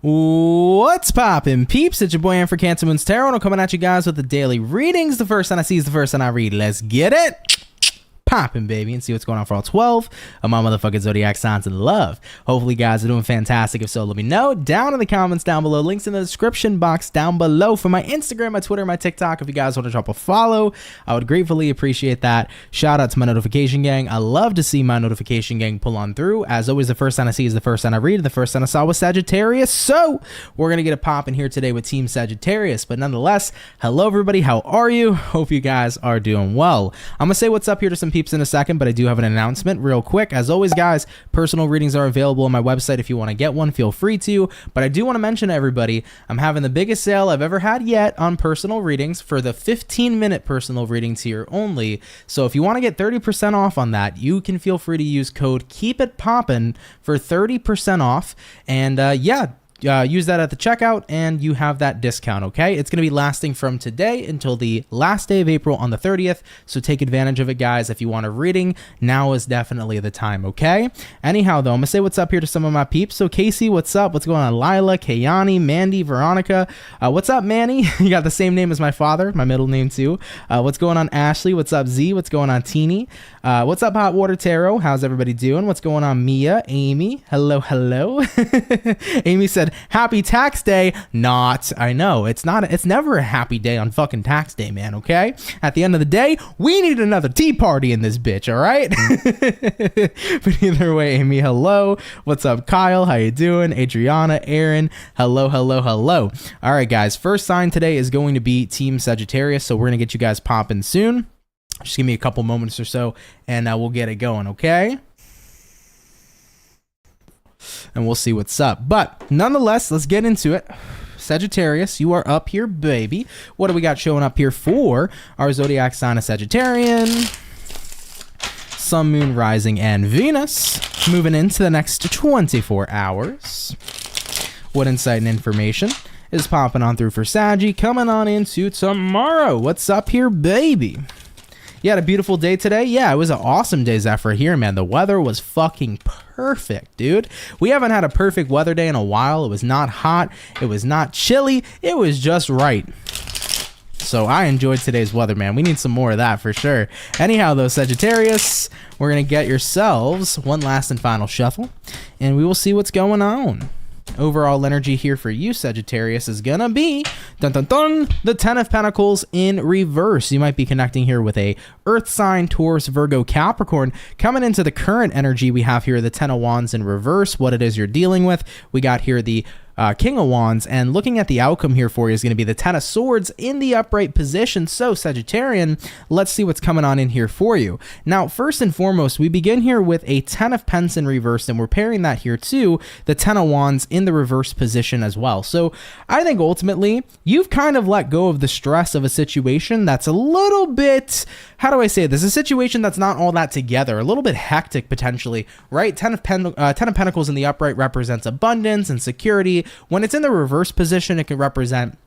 What's poppin', peeps? It's your boy Aaron for CancerMoonsTarot, and I'm coming at you guys with the daily readings. The first one I see is the first one I read. Let's get it poppin', baby, and see what's going on for all 12 of my motherfucking zodiac signs in love. Hopefully you guys are doing fantastic. If so, let me know down in the comments down below. Links in the description box down below for my Instagram, my Twitter, my TikTok. If you guys want to drop a follow, I would gratefully appreciate that. Shout out to my notification gang. I love to see my notification gang pull on through. As always, the first one I see is the first one I read. The first one I saw was Sagittarius, so we're gonna get a pop in here today with Team Sagittarius. But nonetheless, hello everybody, how are you? Hope you guys are doing well. I'm gonna say what's up here to some peeps in a second, but I do have an announcement real quick. As always, guys, personal readings are available on my website. If you want to get one, feel free to. But I do want to mention to everybody, I'm having the biggest sale I've ever had yet on personal readings for the 15-minute personal readings here only. So if you want to get 30% off on that, you can feel free to use code KEEPITPOPPIN for 30% off. And use that at the checkout and you have that discount, okay? It's going to be lasting from today until the last day of April on the 30th, so take advantage of it, guys. If you want a reading, now is definitely the time, okay? Anyhow, though, I'm going to say what's up here to some of my peeps. So, Casey, what's up? What's going on? Lila, Kayani, Mandy, Veronica. What's up, Manny? You got the same name as my father, my middle name, too. What's going on, Ashley? What's up, Z? What's going on, Teeny? What's up, Hot Water Tarot? How's everybody doing? What's going on, Mia? Amy? Hello, hello. Amy said, happy tax day. Not, I know, it's never a happy day on fucking tax day, man, okay? At the end of the day, we need another tea party in this bitch, all right? But either way, Amy, hello. What's up, Kyle? How you doing? Adriana, Aaron, hello, hello, hello. All right, guys, first sign today is going to be Team Sagittarius, so we're gonna get you guys popping soon. Just give me a couple moments or so, and we'll get it going, okay? And we'll see what's up. But nonetheless, let's get into it. Sagittarius, you are up here, baby. What do we got showing up here for our zodiac sign of Sagittarian? Sun, Moon, Rising, and Venus. Moving into the next 24 hours. What insight and information is popping on through for Saggy? Coming on into tomorrow. What's up here, baby? You had a beautiful day today? Yeah, it was an awesome day, Zephyr, here, man. The weather was fucking perfect, dude. We haven't had a perfect weather day in a while. It was not hot. It was not chilly. It was just right. So I enjoyed today's weather, man. We need some more of that for sure. Anyhow, though, Sagittarius, we're going to get yourselves one last and final shuffle, and we will see what's going on. Overall energy here for you, Sagittarius, is gonna be dun dun dun the 10 of Pentacles in reverse. You might be connecting here with a Earth sign, Taurus, Virgo, Capricorn. Coming into the current energy, we have here the 10 of Wands in reverse. What it is you're dealing with, we got here the King of Wands, and looking at the outcome here for you is going to be the 10 of Swords in the upright position. So Sagittarian, let's see what's coming on in here for you. Now, first and foremost, we begin here with a 10 of Pence in reverse, and we're pairing that here to the 10 of Wands in the reverse position as well. So I think ultimately you've kind of let go of the stress of a situation that's a little bit, how do I say this? A situation that's not all that together, a little bit hectic potentially, right? 10 of Pentacles in the upright represents abundance and security. When it's in the reverse position, it can represent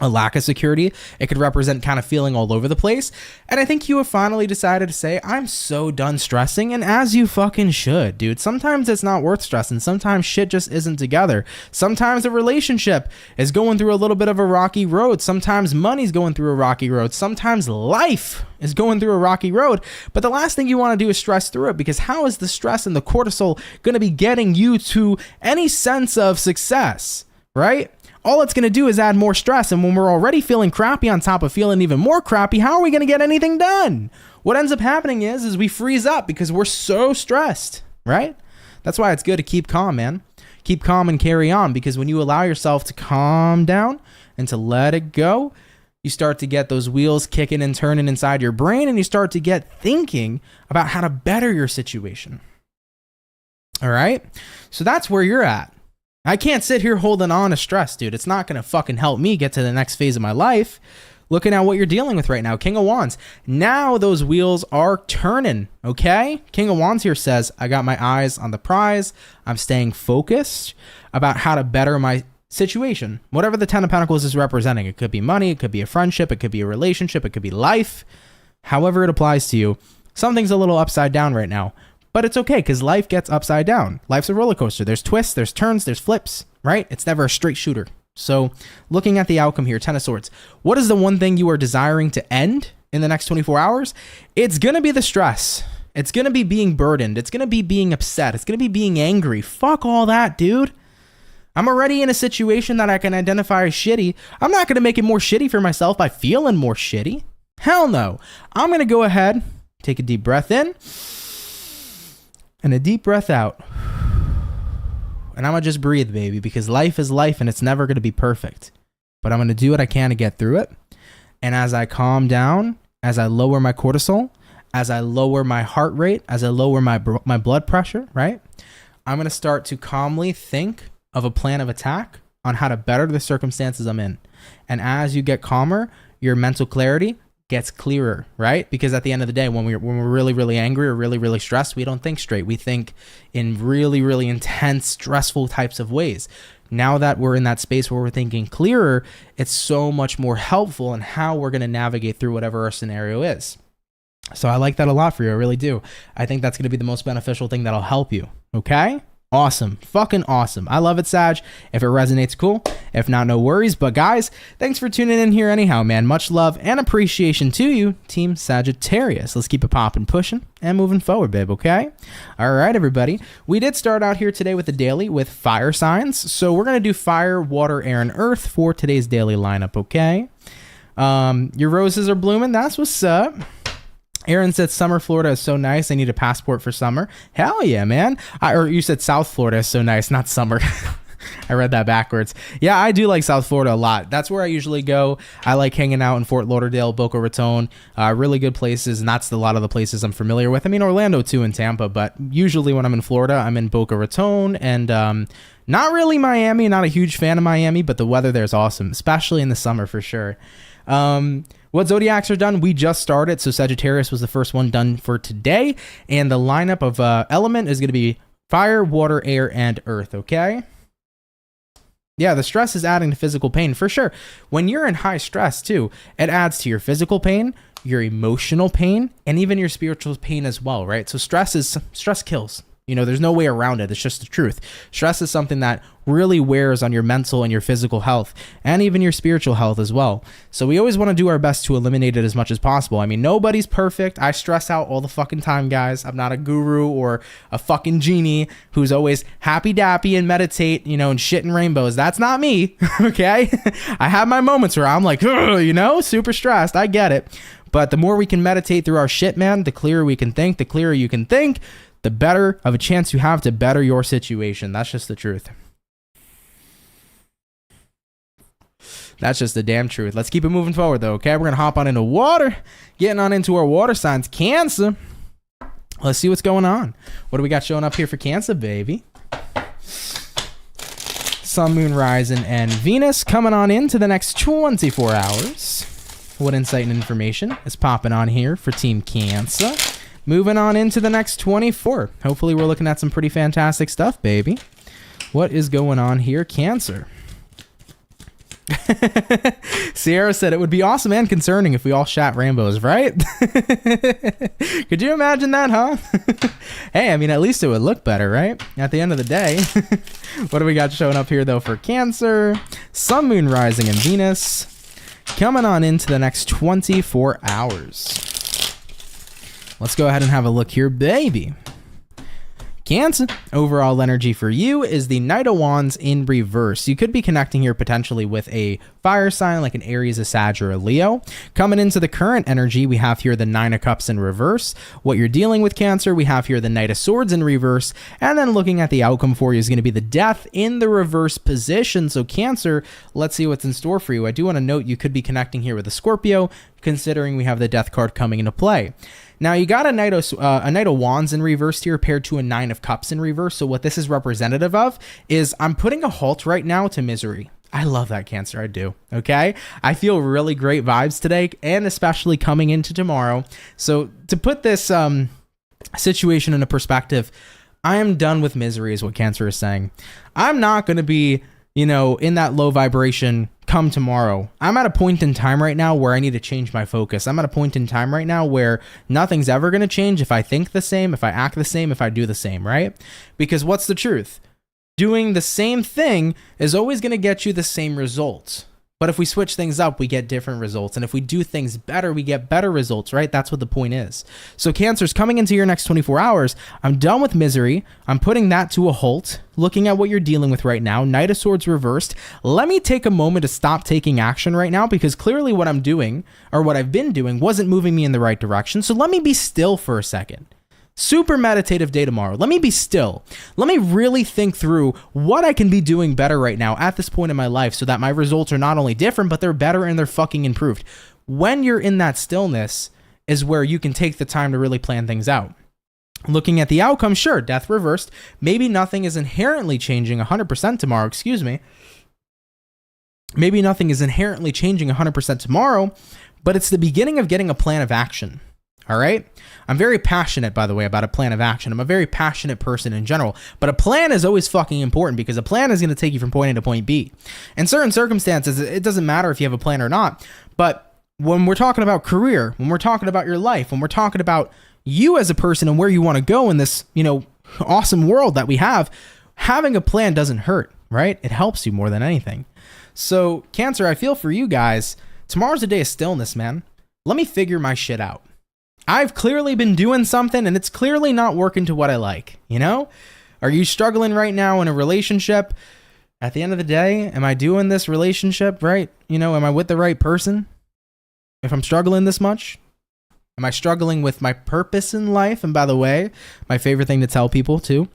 a lack of security. It could represent kind of feeling all over the place. And I think you have finally decided to say, I'm so done stressing, and as you fucking should, dude. Sometimes it's not worth stressing. Sometimes shit just isn't together. Sometimes a relationship is going through a little bit of a rocky road. Sometimes money's going through a rocky road. Sometimes life is going through a rocky road. But the last thing you want to do is stress through it, because how is the stress and the cortisol going to be getting you to any sense of success, right? All it's going to do is add more stress. And when we're already feeling crappy on top of feeling even more crappy, how are we going to get anything done? What ends up happening is we freeze up because we're so stressed, right? That's why it's good to keep calm, man. Keep calm and carry on, because when you allow yourself to calm down and to let it go, you start to get those wheels kicking and turning inside your brain, and you start to get thinking about how to better your situation. All right? So that's where you're at. I can't sit here holding on to stress, dude. It's not going to fucking help me get to the next phase of my life. Looking at what you're dealing with right now, King of Wands. Now those wheels are turning, okay? King of Wands here says, I got my eyes on the prize. I'm staying focused about how to better my situation. Whatever the 10 of Pentacles is representing. It could be money, it could be a friendship, it could be a relationship, it could be life. However it applies to you. Something's a little upside down right now. But it's okay because life gets upside down. Life's a roller coaster. There's twists, there's turns, there's flips, right? It's never a straight shooter. So looking at the outcome here, Ten of Swords. What is the one thing you are desiring to end in the next 24 hours? It's going to be the stress. It's going to be being burdened. It's going to be being upset. It's going to be being angry. Fuck all that, dude. I'm already in a situation that I can identify as shitty. I'm not going to make it more shitty for myself by feeling more shitty. Hell no. I'm going to go ahead, take a deep breath in and a deep breath out. And I'm going to just breathe, baby, because life is life and it's never going to be perfect. But I'm going to do what I can to get through it. And as I calm down, as I lower my cortisol, as I lower my heart rate, as I lower my blood pressure, right? I'm going to start to calmly think of a plan of attack on how to better the circumstances I'm in. And as you get calmer, your mental clarity gets clearer, right? Because at the end of the day, when we're really, really angry or really, really stressed, we don't think straight. We think in really, really intense, stressful types of ways. Now that we're in that space where we're thinking clearer, it's so much more helpful in how we're going to navigate through whatever our scenario is. So I like that a lot for you. I really do. I think that's going to be the most beneficial thing that'll help you. Okay? Awesome. Fucking awesome. I love it, Sag. If it resonates, cool. If not, no worries. But guys, thanks for tuning in here anyhow, man. Much love and appreciation to you, Team Sagittarius. Let's keep it popping, pushing, and moving forward, babe, okay? All right, everybody. We did start out here today with the daily with fire signs. So we're going to do fire, water, air, and earth for today's daily lineup, okay? Your roses are blooming. That's what's up. Aaron said summer Florida is so nice. I need a passport for summer. Hell yeah, man. Or you said South Florida is so nice, not summer. I read that backwards. Yeah, I do like South Florida a lot. That's where I usually go. I like hanging out in Fort Lauderdale, Boca Raton, really good places. And that's a lot of the places I'm familiar with. I mean, Orlando too and Tampa, but usually when I'm in Florida, I'm in Boca Raton and not really Miami. Not a huge fan of Miami, but the weather there is awesome, especially in the summer for sure. What zodiacs are done? We just started, so Sagittarius was the first one done for today, and the lineup of element is going to be fire, water, air, and earth, okay? Yeah, the stress is adding to physical pain, for sure. When you're in high stress, too, it adds to your physical pain, your emotional pain, and even your spiritual pain as well, right? So stress kills. You know, there's no way around it. It's just the truth. Stress is something that really wears on your mental and your physical health and even your spiritual health as well. So we always want to do our best to eliminate it as much as possible. I mean, nobody's perfect. I stress out all the fucking time, guys. I'm not a guru or a fucking genie who's always happy dappy and meditate, you know, and shit and rainbows. That's not me. Okay. I have my moments where I'm like, you know, super stressed. I get it. But the more we can meditate through our shit, man, the clearer we can think, the clearer you can think, the better of a chance you have to better your situation. That's just the truth. That's just the damn truth. Let's keep it moving forward, though, okay? We're going to hop on into water. Getting on into our water signs. Cancer. Let's see what's going on. What do we got showing up here for Cancer, baby? Sun, Moon, Rising, and Venus coming on into the next 24 hours. What insight and information is popping on here for Team Cancer? Moving on into the next 24. Hopefully we're looking at some pretty fantastic stuff, baby. What is going on here, Cancer? Sierra said it would be awesome and concerning if we all shot rainbows, right? Could you imagine that, huh? Hey, I mean, at least it would look better, right? At the end of the day. What do we got showing up here, though, for Cancer? Sun, Moon, Rising, and Venus. Coming on into the next 24 hours. Let's go ahead and have a look here, baby. Cancer, overall energy for you is the Knight of Wands in reverse. You could be connecting here potentially with a fire sign like an Aries, a Sag, or a Leo. Coming into the current energy, we have here the Nine of Cups in reverse. What you're dealing with, Cancer, we have here the Knight of Swords in reverse. And then looking at the outcome for you is going to be the Death in the reverse position. So Cancer, let's see what's in store for you. I do want to note you could be connecting here with a Scorpio, considering we have the Death card coming into play. Now, you got a Knight of Wands in reverse here paired to a Nine of Cups in reverse. So what this is representative of is I'm putting a halt right now to misery. I love that, Cancer. I do. Okay. I feel really great vibes today, and especially coming into tomorrow. So to put this situation into perspective, I am done with misery is what Cancer is saying. I'm not going to be, you know, in that low vibration come tomorrow. I'm at a point in time right now where I need to change my focus. I'm at a point in time right now where nothing's ever going to change if I think the same, if I act the same, if I do the same, right? Because what's the truth? Doing the same thing is always going to get you the same results. But if we switch things up, we get different results. And if we do things better, we get better results, right? That's what the point is. So Cancers, coming into your next 24 hours, I'm done with misery. I'm putting that to a halt. Looking at what you're dealing with right now, Knight of Swords reversed. Let me take a moment to stop taking action right now, because clearly what I'm doing, or what I've been doing, wasn't moving me in the right direction. So let me be still for a second. Super meditative day tomorrow. Let me be still. Let me really think through what I can be doing better right now at this point in my life so that my results are not only different, but they're better and they're fucking improved. When you're in that stillness is where you can take the time to really plan things out. Looking at the outcome, sure, death reversed. Maybe nothing is inherently changing 100% tomorrow, excuse me. Maybe nothing is inherently changing 100% tomorrow, but it's the beginning of getting a plan of action. All right. I'm very passionate, by the way, about a plan of action. I'm a very passionate person in general, but a plan is always fucking important because a plan is going to take you from point A to point B. In certain circumstances, it doesn't matter if you have a plan or not. But when we're talking about career, when we're talking about your life, when we're talking about you as a person and where you want to go in this, awesome world that we have, having a plan doesn't hurt, right? It helps you more than anything. So Cancer, I feel for you guys. Tomorrow's a day of stillness, man. Let me figure my shit out. I've clearly been doing something and it's clearly not working to what I like, Are you struggling right now in a relationship? At the end of the day, am I doing this relationship right? Am I with the right person? If I'm struggling this much? Am I struggling with my purpose in life? And by the way, my favorite thing to tell people too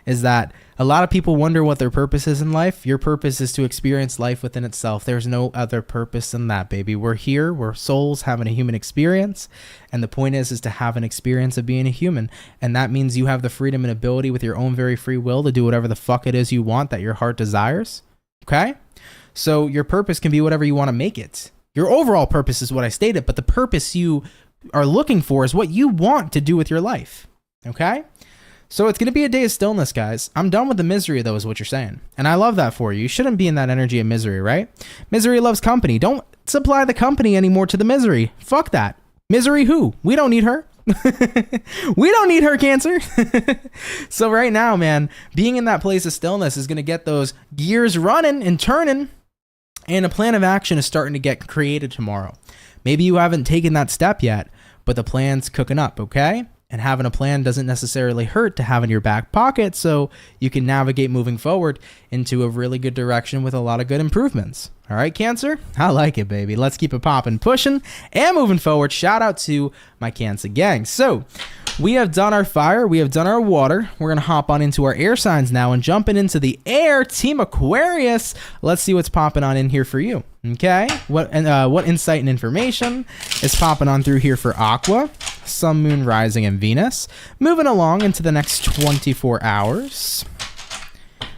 is that a lot of people wonder what their purpose is in life. Your purpose is to experience life within itself. There's no other purpose than that, baby. We're here. We're souls having a human experience. And the point is to have an experience of being a human. And that means you have the freedom and ability with your own very free will to do whatever the fuck it is you want that your heart desires. Okay? So your purpose can be whatever you want to make it. Your overall purpose is what I stated, but the purpose you are looking for is what you want to do with your life. Okay? So it's going to be a day of stillness, guys. I'm done with the misery, though, is what you're saying. And I love that for you. You shouldn't be in that energy of misery, right? Misery loves company. Don't supply the company anymore to the misery. Fuck that. Misery who? We don't need her. We don't need her, Cancer. So right now, man, being in that place of stillness is going to get those gears running and turning. And a plan of action is starting to get created tomorrow. Maybe you haven't taken that step yet, but the plan's cooking up, okay? And having a plan doesn't necessarily hurt to have in your back pocket, so you can navigate moving forward into a really good direction with a lot of good improvements. All right, Cancer? I like it, baby. Let's keep it popping, pushing, and moving forward. Shout out to my Cancer gang. So we have done our fire. We have done our water. We're going to hop on into our air signs now and jumping into the air. Team Aquarius. Let's see what's popping on in here for you. Okay? What insight and information is popping on through here for Aqua, Sun, Moon, Rising, and Venus? Moving along into the next 24 hours.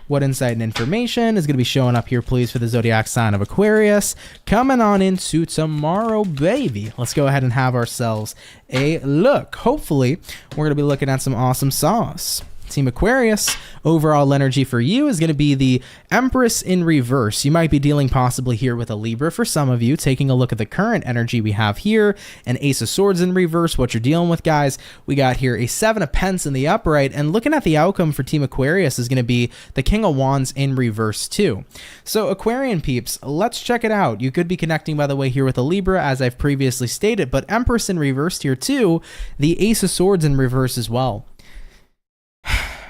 What insight and information is going to be showing up here, please, for the zodiac sign of Aquarius? Coming on into tomorrow, baby. Let's go ahead and have ourselves a look. Hopefully, we're going to be looking at some awesome sauce. Team Aquarius, overall energy for you is going to be the Empress in reverse. You might be dealing possibly here with a Libra for some of you. Taking a look at the current energy we have here, an Ace of Swords in reverse. What you're dealing with, guys, we got here a Seven of Pence in the upright, and looking at the outcome for Team Aquarius is going to be the King of Wands in reverse too. So Aquarian peeps, let's check it out. You could be connecting, by the way, here with a Libra, as I've previously stated, but Empress in reverse here too, the Ace of Swords in reverse as well.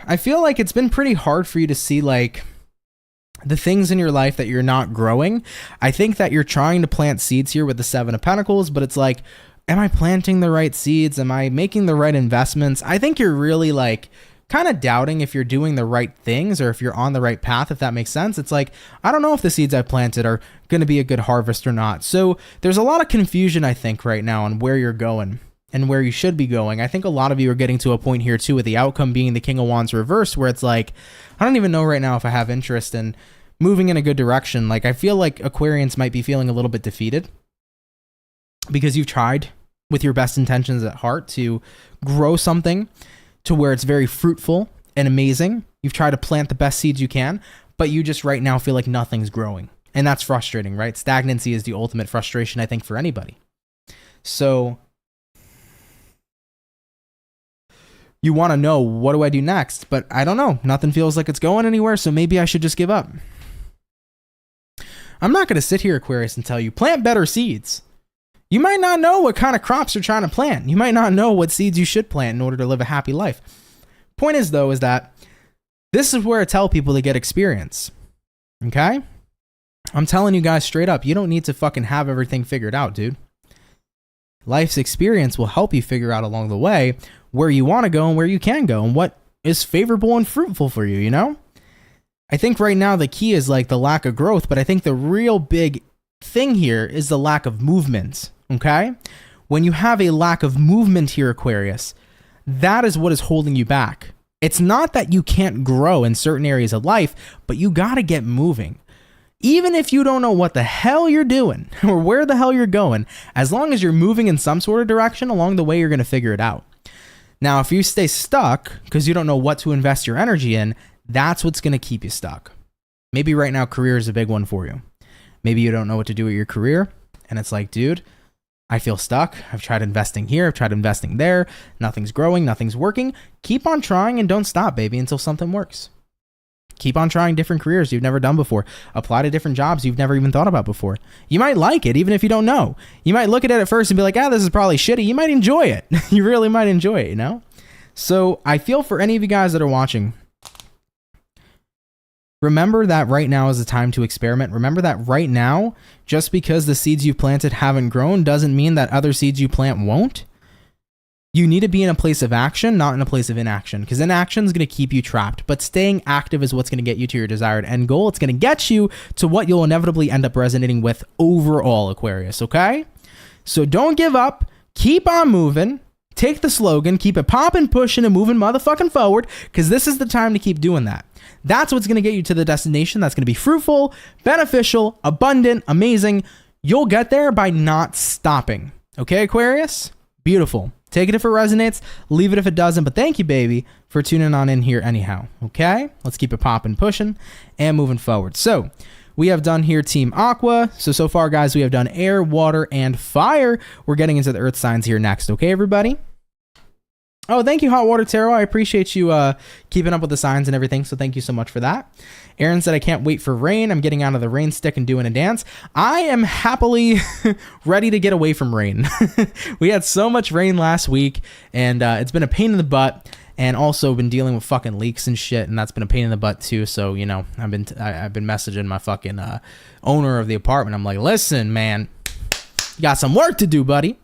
I feel like it's been pretty hard for you to see like the things in your life that you're not growing. I think that you're trying to plant seeds here with the Seven of Pentacles, but it's like, am I planting the right seeds? Am I making the right investments? I think you're really like kind of doubting if you're doing the right things or if you're on the right path, if that makes sense. It's like, I don't know if the seeds I planted are going to be a good harvest or not. So there's a lot of confusion, I think, right now on where you're going and where you should be going. I think a lot of you are getting to a point here too with the outcome being the King of Wands reverse, where it's like, I don't even know right now if I have interest in moving in a good direction. Like, I feel like Aquarians might be feeling a little bit defeated because you've tried with your best intentions at heart to grow something to where it's very fruitful and amazing. You've tried to plant the best seeds you can, but you just right now feel like nothing's growing. And that's frustrating, right? Stagnancy is the ultimate frustration, I think, for anybody. So you want to know, what do I do next? But I don't know. Nothing feels like it's going anywhere, so maybe I should just give up. I'm not going to sit here, Aquarius, and tell you, plant better seeds. You might not know what kind of crops you're trying to plant. You might not know what seeds you should plant in order to live a happy life. Point is, though, is that this is where I tell people to get experience. Okay? I'm telling you guys straight up, you don't need to fucking have everything figured out, dude. Life's experience will help you figure out along the way where you want to go and where you can go and what is favorable and fruitful for you, you know? I think right now the key is like the lack of growth, but I think the real big thing here is the lack of movement, okay? When you have a lack of movement here, Aquarius, that is what is holding you back. It's not that you can't grow in certain areas of life, but you got to get moving. Even if you don't know what the hell you're doing or where the hell you're going, as long as you're moving in some sort of direction along the way, you're going to figure it out. Now, if you stay stuck because you don't know what to invest your energy in, that's what's going to keep you stuck. Maybe right now, career is a big one for you. Maybe you don't know what to do with your career. And it's like, dude, I feel stuck. I've tried investing here. I've tried investing there. Nothing's growing. Nothing's working. Keep on trying and don't stop, baby, until something works. Keep on trying different careers you've never done before. Apply to different jobs you've never even thought about before. You might like it, even if you don't know. You might look at it at first and be like, this is probably shitty. You might enjoy it. You really might enjoy it, you know? So I feel for any of you guys that are watching, remember that right now is the time to experiment. Remember that right now, just because the seeds you planted haven't grown doesn't mean that other seeds you plant won't. You need to be in a place of action, not in a place of inaction, because inaction is going to keep you trapped. But staying active is what's going to get you to your desired end goal. It's going to get you to what you'll inevitably end up resonating with overall, Aquarius, okay? So don't give up. Keep on moving. Take the slogan. Keep it popping, pushing, and moving motherfucking forward, because this is the time to keep doing that. That's what's going to get you to the destination. That's going to be fruitful, beneficial, abundant, amazing. You'll get there by not stopping. Okay, Aquarius? Beautiful. Take it if it resonates, leave it if it doesn't, but thank you, baby, for tuning on in here anyhow, okay? Let's keep it popping, pushing, and moving forward. So, we have done here Team Aqua. So far, guys, we have done air, water, and fire. We're getting into the earth signs here next, okay, everybody? Oh, thank you, Hot Water Tarot. I appreciate you keeping up with the signs and everything, so thank you so much for that. Aaron said, I can't wait for rain. I'm getting out of the rain stick and doing a dance. I am happily ready to get away from rain. We had so much rain last week, and it's been a pain in the butt, and also been dealing with fucking leaks and shit, and that's been a pain in the butt too. So, you know, I've been messaging my fucking owner of the apartment. I'm like, listen, man, you got some work to do, buddy.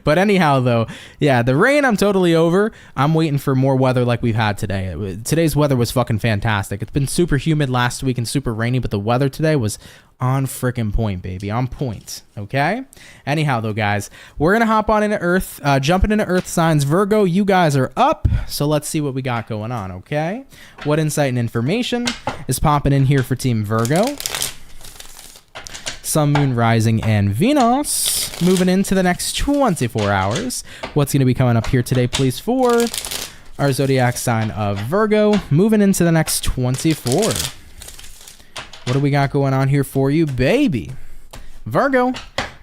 But anyhow, though, yeah, the rain I'm totally over. I'm waiting for more weather like we've had today. Today's weather was fucking fantastic. It's been super humid last week and super rainy, but the weather today was on freaking point, baby. On point. Okay? Anyhow, though, guys, we're going to hop on into Earth, jumping into Earth signs. Virgo, you guys are up. So let's see what we got going on, okay? What insight and information is popping in here for Team Virgo? Sun, Moon, Rising, and Venus. Moving into the next 24 hours. What's going to be coming up here today, please, for our zodiac sign of Virgo? Moving into the next 24. What do we got going on here for you, baby? Virgo,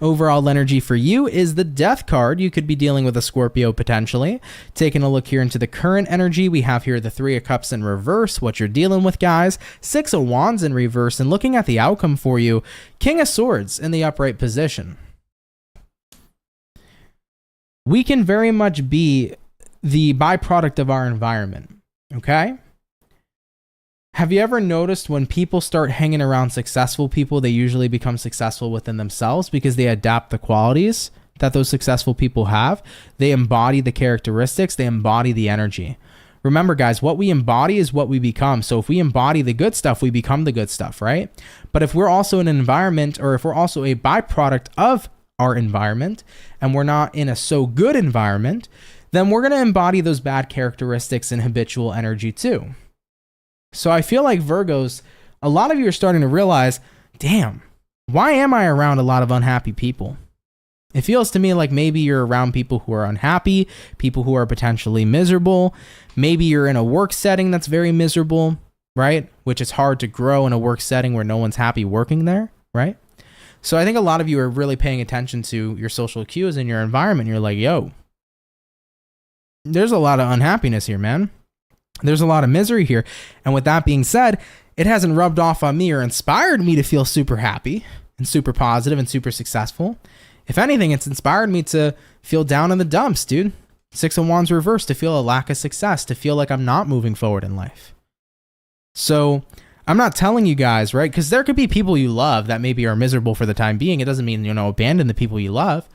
overall energy for you is the Death card. You could be dealing with a Scorpio potentially. Taking a look here into the current energy, we have here the Three of Cups in reverse, what you're dealing with, guys. Six of Wands in reverse, and looking at the outcome for you, King of Swords in the upright position. We can very much be the byproduct of our environment, okay? Have you ever noticed when people start hanging around successful people, they usually become successful within themselves because they adapt the qualities that those successful people have. They embody the characteristics, they embody the energy. Remember, guys, what we embody is what we become. So if we embody the good stuff, we become the good stuff, right? But if we're also in an environment, or if we're also a byproduct of our environment, and we're not in a so good environment, then we're going to embody those bad characteristics and habitual energy too. So I feel like Virgos, a lot of you are starting to realize, damn, why am I around a lot of unhappy people? It feels to me like maybe you're around people who are unhappy, people who are potentially miserable. Maybe you're in a work setting that's very miserable. right? Which is hard to grow in a work setting where no one's happy working there, right? So I think a lot of you are really paying attention to your social cues in your environment. You're like, yo, there's a lot of unhappiness here, man. There's a lot of misery here. And with that being said, it hasn't rubbed off on me or inspired me to feel super happy and super positive and super successful. If anything, it's inspired me to feel down in the dumps, dude. Six of Wands reversed, to feel a lack of success, to feel like I'm not moving forward in life. So I'm not telling you guys, right? Because there could be people you love that maybe are miserable for the time being. It doesn't mean, abandon the people you love.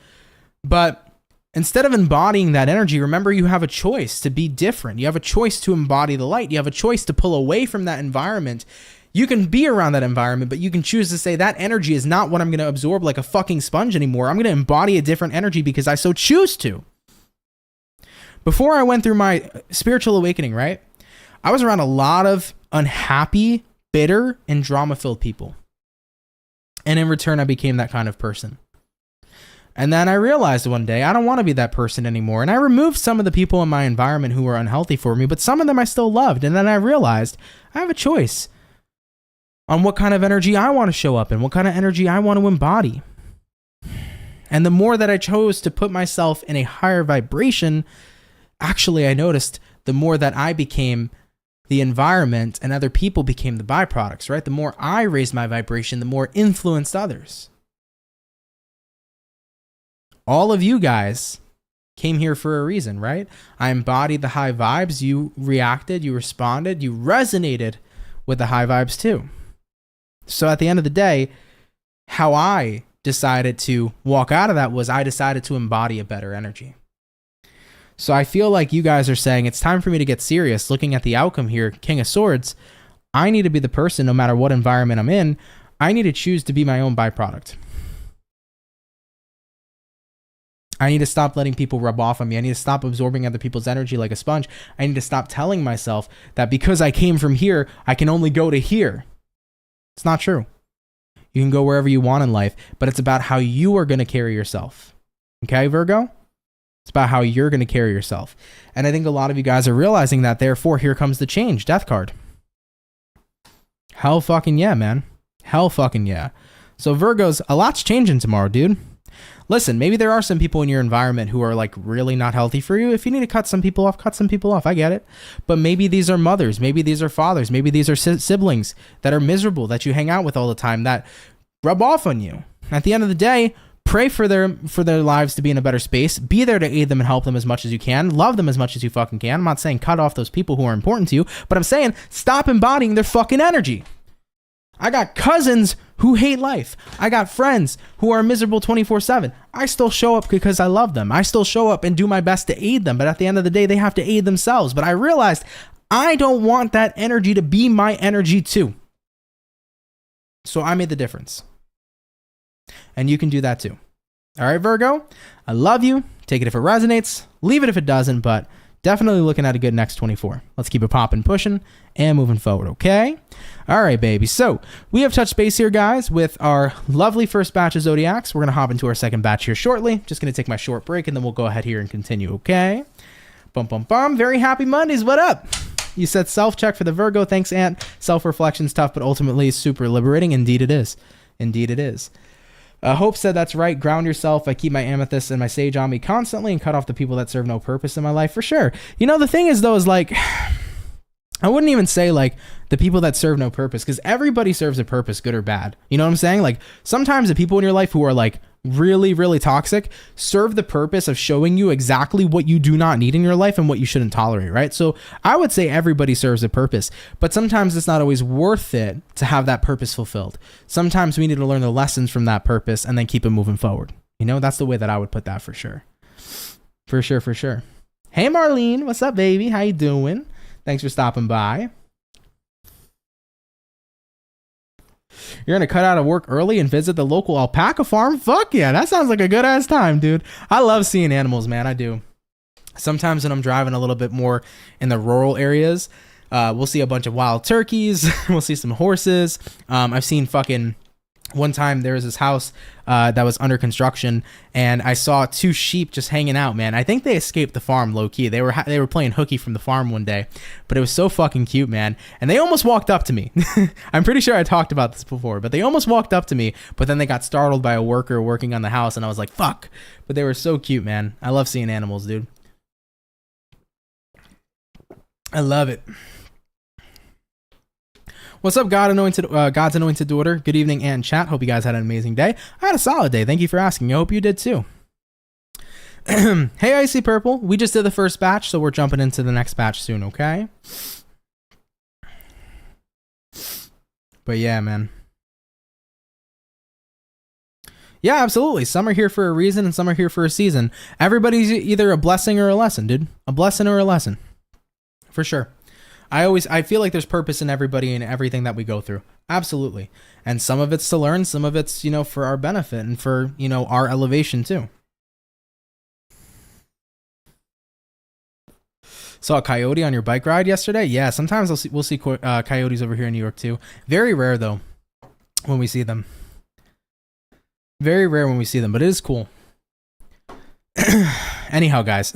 But instead of embodying that energy, remember you have a choice to be different. You have a choice to embody the light. You have a choice to pull away from that environment. You can be around that environment, but you can choose to say that energy is not what I'm going to absorb like a fucking sponge anymore. I'm going to embody a different energy because I so choose to. Before I went through my spiritual awakening, right? I was around a lot of unhappy, bitter, and drama-filled people. And in return, I became that kind of person. And then I realized one day, I don't want to be that person anymore. And I removed some of the people in my environment who were unhealthy for me, but some of them I still loved. And then I realized I have a choice on what kind of energy I want to show up in, what kind of energy I want to embody. And the more that I chose to put myself in a higher vibration, actually I noticed the more that I became the environment and other people became the byproducts, right? The more I raised my vibration, the more influenced others. All of you guys came here for a reason, right? I embodied the high vibes. You reacted, you responded, you resonated with the high vibes too. So at the end of the day, how I decided to walk out of that was I decided to embody a better energy. So I feel like you guys are saying it's time for me to get serious. Looking at the outcome here, King of Swords, I need to be the person, no matter what environment I'm in, I need to choose to be my own byproduct. I need to stop letting people rub off on me. I need to stop absorbing other people's energy like a sponge. I need to stop telling myself that because I came from here, I can only go to here. It's not true. You can go wherever you want in life, but it's about how you are going to carry yourself. Okay, Virgo? It's about how you're going to carry yourself. And I think a lot of you guys are realizing that. Therefore, here comes the change. Death card. Hell fucking yeah, man. Hell fucking yeah. So Virgos, a lot's changing tomorrow, dude. Listen, maybe there are some people in your environment who are like really not healthy for you. If you need to cut some people off, cut some people off. I get it. But maybe these are mothers. Maybe these are fathers. Maybe these are siblings that are miserable, that you hang out with all the time, that rub off on you. At the end of the day, pray for their lives to be in a better space. Be there to aid them and help them as much as you can. Love them as much as you fucking can. I'm not saying cut off those people who are important to you, but I'm saying stop embodying their fucking energy. I got cousins who hate life. I got friends who are miserable 24/7. I still show up because I love them. I still show up and do my best to aid them. But at the end of the day, they have to aid themselves. But I realized I don't want that energy to be my energy too. So I made the difference. And you can do that too. All right, Virgo, I love you. Take it if it resonates. Leave it if it doesn't. But definitely looking at a good next 24. Let's keep it popping, pushing, and moving forward, okay? All right, baby. So we have touched base here, guys, with our lovely first batch of Zodiacs. We're going to hop into our second batch here shortly. Just going to take my short break, and then we'll go ahead here and continue, okay? Bum, bum, bum. Very happy Mondays. What up? You said self-check for the Virgo. Thanks, Ant. Self-reflection's tough, but ultimately super liberating. Indeed it is. Indeed it is. Hope said that's right. Ground yourself. I keep my amethyst and my sage on me constantly and cut off the people that serve no purpose in my life, for sure. You know, the thing is, though, is like, I wouldn't even say like the people that serve no purpose, because everybody serves a purpose, good or bad. You know what I'm saying? Like sometimes the people in your life who are like really, really toxic serve the purpose of showing you exactly what you do not need in your life and what you shouldn't tolerate, right? So I would say everybody serves a purpose, but sometimes it's not always worth it to have that purpose fulfilled. Sometimes we need to learn the lessons from that purpose and then keep it moving forward. You know, that's the way that I would put that, for sure. For sure, for sure. Hey, Marlene, what's up, baby? How you doing? Thanks for stopping by. You're going to cut out of work early and visit the local alpaca farm? Fuck yeah, that sounds like a good ass time, dude. I love seeing animals, man. I do. Sometimes when I'm driving a little bit more in the rural areas, we'll see a bunch of wild turkeys. We'll see some horses. I've seen fucking One time there was this house that was under construction, and I saw 2 sheep just hanging out, man. I think they escaped the farm low key. They were playing hooky from the farm one day, but it was so fucking cute, man. And they almost walked up to me. I'm pretty sure I talked about this before, but they almost walked up to me, but then they got startled by a worker working on the house, and I was like, fuck. But they were so cute, man. I love seeing animals, dude. I love it. What's up, God's anointed daughter? Good evening and chat. Hope you guys had an amazing day. I had a solid day. Thank you for asking. I hope you did too. Hey, Icy Purple. We just did the first batch, so we're jumping into the next batch soon, okay? But yeah, man. Yeah, absolutely. Some are here for a reason and some are here for a season. Everybody's either a blessing or a lesson, dude. A blessing or a lesson. For sure. I feel like there's purpose in everybody and everything that we go through. Absolutely. And some of it's to learn, some of it's, for our benefit and for, our elevation too. Saw a coyote on your bike ride yesterday? Yeah, sometimes we'll see coyotes over here in New York too. Very rare though when we see them. Very rare when we see them, but it is cool. Anyhow, guys,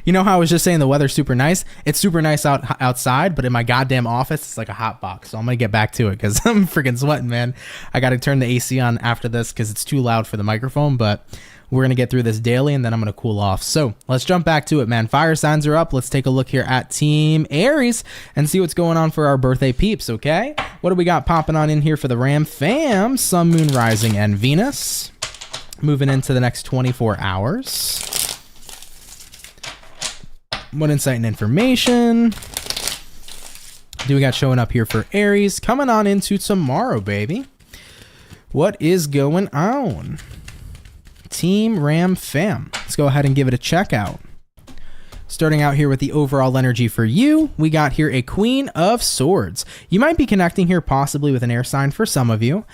you know how I was just saying the weather's super nice? It's super nice outside, but in my goddamn office, it's like a hot box. So I'm going to get back to it because I'm freaking sweating, man. I got to turn the AC on after this because it's too loud for the microphone, but we're going to get through this daily and then I'm going to cool off. So let's jump back to it, man. Fire signs are up. Let's take a look here at Team Aries and see what's going on for our birthday peeps, okay? What do we got popping on in here for the Ram fam? Sun, Moon, Rising, and Venus. Moving into the next 24 hours. What insight and information do we got showing up here for Aries? Coming on into tomorrow, baby. What is going on? Team Ram fam. Let's go ahead and give it a check out. Starting out here with the overall energy for you, we got here a Queen of Swords. You might be connecting here possibly with an air sign for some of you.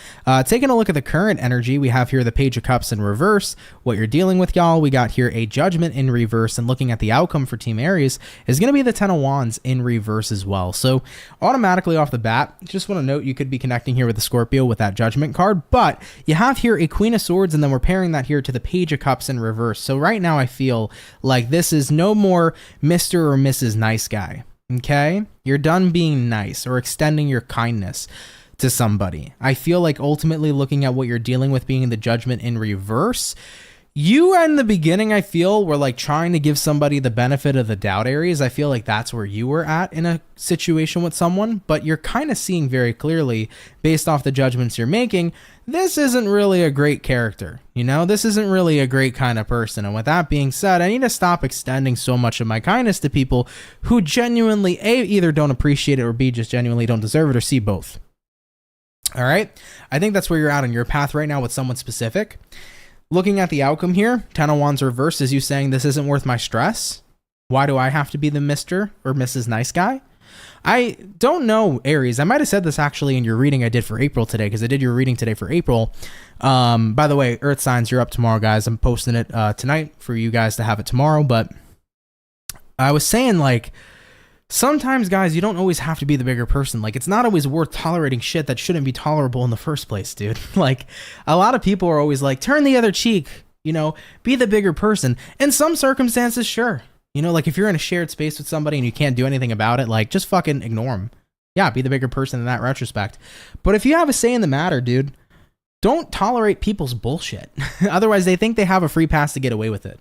Taking a look at the current energy, we have here the Page of Cups in reverse. What you're dealing with, y'all, we got here a Judgment in reverse, and looking at the outcome for Team Aries is going to be the Ten of Wands in reverse as well. So automatically off the bat, just want to note you could be connecting here with the Scorpio with that Judgment card, but you have here a Queen of Swords, and then we're pairing that here to the Page of Cups in reverse. So right now I feel like this is no more Mr. or Mrs. Nice Guy, okay? You're done being nice or extending your kindness to somebody. I feel like ultimately looking at what you're dealing with being the Judgment in reverse, you in the beginning, I feel, were like trying to give somebody the benefit of the doubt, Aries. I feel like that's where you were at in a situation with someone, but you're kind of seeing very clearly based off the judgments you're making, this isn't really a great character. This isn't really a great kind of person. And with that being said, I need to stop extending so much of my kindness to people who genuinely A, either don't appreciate it, or B, just genuinely don't deserve it, or C, both. All right. I think that's where you're at on your path right now with someone specific. Looking at the outcome here, Ten of Wands reversed is you saying this isn't worth my stress. Why do I have to be the Mr. or Mrs. Nice Guy? I don't know, Aries. I might have said this actually in your reading I did for April today, because I did your reading today for April. By the way, Earth signs, you're up tomorrow, guys. I'm posting it tonight for you guys to have it tomorrow. But I was saying, like, sometimes, guys, you don't always have to be the bigger person. Like, it's not always worth tolerating shit that shouldn't be tolerable in the first place, dude. Like, a lot of people are always like, turn the other cheek, be the bigger person. In some circumstances, sure. Like if you're in a shared space with somebody and you can't do anything about it, like just fucking ignore them. Yeah, be the bigger person in that retrospect. But if you have a say in the matter, dude, don't tolerate people's bullshit. Otherwise, they think they have a free pass to get away with it.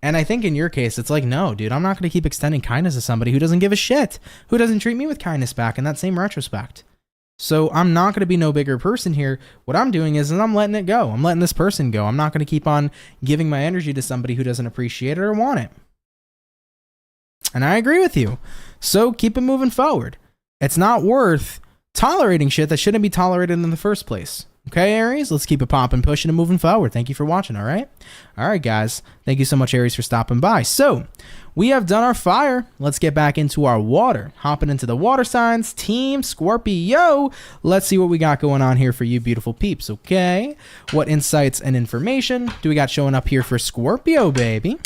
And I think in your case, it's like, no, dude, I'm not going to keep extending kindness to somebody who doesn't give a shit, who doesn't treat me with kindness back in that same retrospect. So I'm not going to be no bigger person here. What I'm doing is I'm letting it go. I'm letting this person go. I'm not going to keep on giving my energy to somebody who doesn't appreciate it or want it. And I agree with you. So keep it moving forward. It's not worth tolerating shit that shouldn't be tolerated in the first place. Okay, Aries? Let's keep it popping, pushing, and moving forward. Thank you for watching, all right? All right, guys. Thank you so much, Aries, for stopping by. So we have done our fire. Let's get back into our water. Hopping into the water signs. Team Scorpio. Let's see what we got going on here for you beautiful peeps, okay? What insights and information do we got showing up here for Scorpio, baby?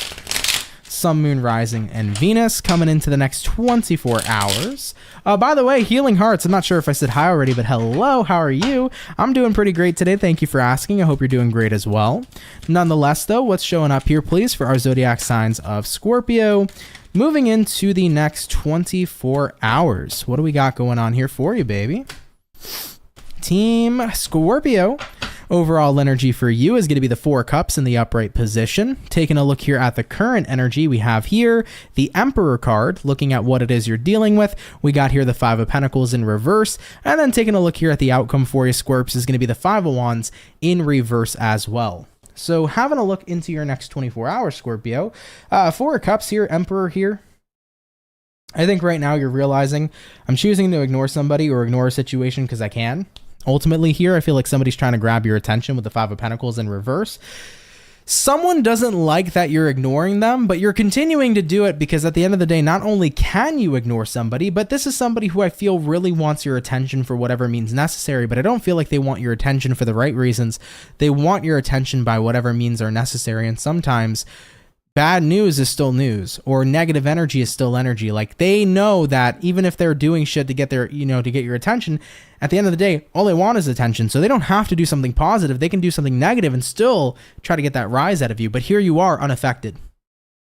Sun, Moon, Rising, and Venus coming into the next 24 hours. By the way, Healing Hearts, I'm not sure if I said hi already, but hello, how are you? I'm doing pretty great today. Thank you for asking. I hope you're doing great as well. Nonetheless, though, what's showing up here, please, for our zodiac signs of Scorpio? Moving into the next 24 hours. What do we got going on here for you, baby? Team Scorpio. Overall energy for you is going to be the Four Cups in the upright position. Taking a look here at the current energy we have here, the Emperor card, looking at what it is you're dealing with. We got here the Five of Pentacles in reverse. And then taking a look here at the outcome for you, Scorps, is going to be the Five of Wands in reverse as well. So having a look into your next 24 hours, Scorpio. Four of Cups here, Emperor here. I think right now you're realizing I'm choosing to ignore somebody or ignore a situation because I can. Ultimately here, I feel like somebody's trying to grab your attention with the Five of Pentacles in reverse. Someone doesn't like that you're ignoring them, but you're continuing to do it because at the end of the day, not only can you ignore somebody, but this is somebody who I feel really wants your attention for whatever means necessary, but I don't feel like they want your attention for the right reasons. They want your attention by whatever means are necessary, and sometimes bad news is still news, or negative energy is still energy. Like, they know that even if they're doing shit to get their, to get your attention, at the end of the day, all they want is attention. So they don't have to do something positive. They can do something negative and still try to get that rise out of you. But here you are unaffected.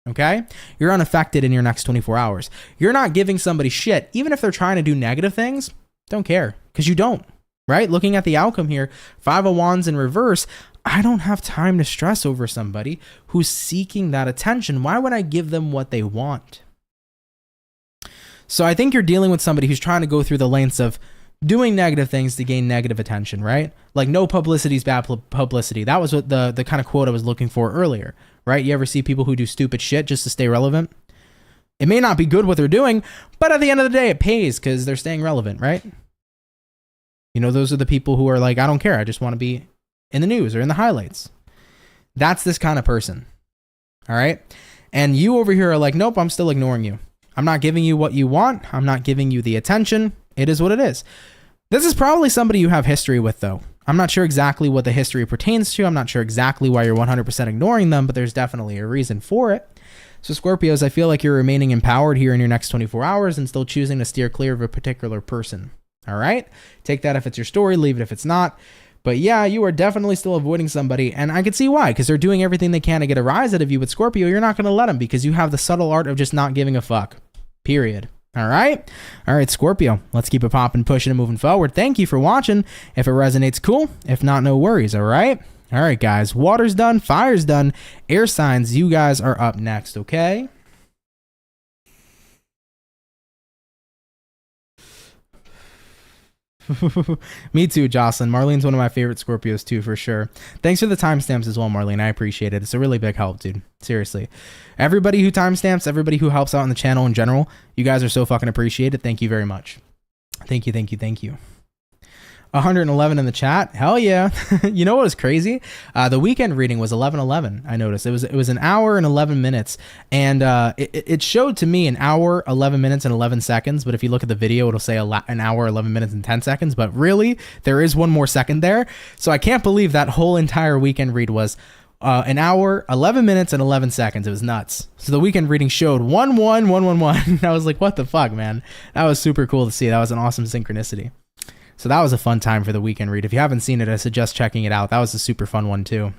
Okay? You're unaffected in your next 24 hours. You're not giving somebody shit. Even if they're trying to do negative things, don't care, because you don't. Right? Looking at the outcome here, Five of Wands in reverse, I don't have time to stress over somebody who's seeking that attention. Why would I give them what they want? So I think you're dealing with somebody who's trying to go through the lengths of doing negative things to gain negative attention, right? Like, no publicity is bad publicity. That was what the kind of quote I was looking for earlier, right? You ever see people who do stupid shit just to stay relevant? It may not be good what they're doing, but at the end of the day, it pays because they're staying relevant, right? Those are the people who are like, I don't care. I just want to be in the news or in the highlights. That's this kind of person. All right. And you over here are like, nope, I'm still ignoring you. I'm not giving you what you want. I'm not giving you the attention. It is what it is. This is probably somebody you have history with, though. I'm not sure exactly what the history pertains to. I'm not sure exactly why you're 100% ignoring them, but there's definitely a reason for it. So Scorpios, I feel like you're remaining empowered here in your next 24 hours and still choosing to steer clear of a particular person. All right. Take that if it's your story, leave it if it's not. But yeah, you are definitely still avoiding somebody. And I can see why, because they're doing everything they can to get a rise out of you. With Scorpio, you're not going to let them because you have the subtle art of just not giving a fuck. Period. All right. All right, Scorpio, let's keep it popping, pushing, and moving forward. Thank you for watching. If it resonates, cool. If not, no worries. All right. All right, guys. Water's done. Fire's done. Air signs, you guys are up next. Okay. Me too, Jocelyn. Marlene's one of my favorite Scorpios too, for sure. Thanks for the timestamps as well, Marlene. I appreciate it. It's a really big help, dude. Seriously. Everybody who timestamps, everybody who helps out on the channel in general, you guys are so fucking appreciated. Thank you very much. Thank you, thank you, thank you. 111 in the chat. Hell yeah. You know what was crazy? The weekend reading was 11:11. I noticed it was an hour and 11 minutes, and it showed to me an hour, 11 minutes, and 11 seconds. But if you look at the video, it'll say an hour, 11 minutes, and 10 seconds. But really, there is one more second there. So I can't believe that whole entire weekend read was an hour, 11 minutes, and 11 seconds. It was nuts. So the weekend reading showed 11111. I was like, what the fuck, man? That was super cool to see. That was an awesome synchronicity. So that was a fun time for the weekend read. If you haven't seen it, I suggest checking it out. That was a super fun one too.